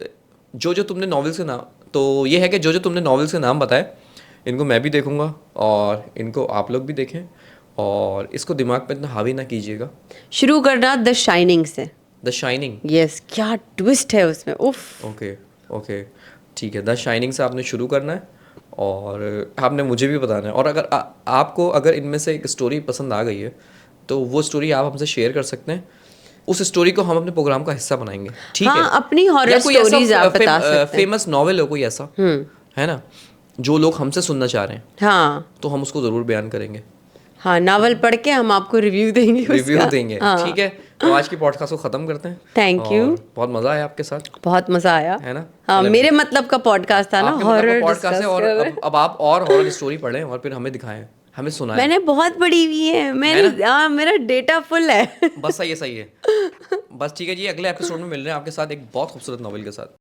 जो तुमने नॉवेल्स के नाम, तो ये है कि जो तुमने नॉवेल्स के नाम बताए, इनको मैं भी देखूंगा और इनको आप लोग भी देखें, और इसको दिमाग पे इतना हावी ना कीजिएगा। शुरू करना द शाइनिंग से। द शाइनिंग, यस, क्या ट्विस्ट है उसमें, उफ। ओके, ठीक है, द शाइनिंग से आपने शुरू करना है और आपने मुझे भी बताना है। और अगर आपको अगर इनमें से एक स्टोरी पसंद आ गई है तो वो स्टोरी आप हमसे शेयर कर सकते हैं। उस स्टोरी को हम अपने प्रोग्राम का हिस्सा बनाएंगे, ठीक है? अपनी हॉरर स्टोरीज आप बता सकते हैं। फेमस नॉवेल हो कोई ऐसा, है ना, जो लोग हमसे सुनना चाह रहे हैं, हाँ, तो हम उसको जरूर बयान करेंगे। हाँ, नावल पढ़ के हम आपको रिव्यू देंगे, ठीक है। तो आज की पॉडकास्ट को खत्म करते हैं। थैंक यू, बहुत मजा आया आपके साथ, बहुत मजा आया, है ना? हाँ, मेरे मतलब का पॉडकास्ट था ना, हॉरर पॉडकास्ट है। और अब आप और हॉरर स्टोरी पढ़ें और फिर हमें दिखाएं, हमें सुनाएं। मैंने बहुत पढ़ी हुई है, मेरा डेटा फुल है। बस सही है। बस ठीक है जी, अगले एपिसोड में मिल रहे हैं आपके साथ एक बहुत खूबसूरत नॉवेल के साथ।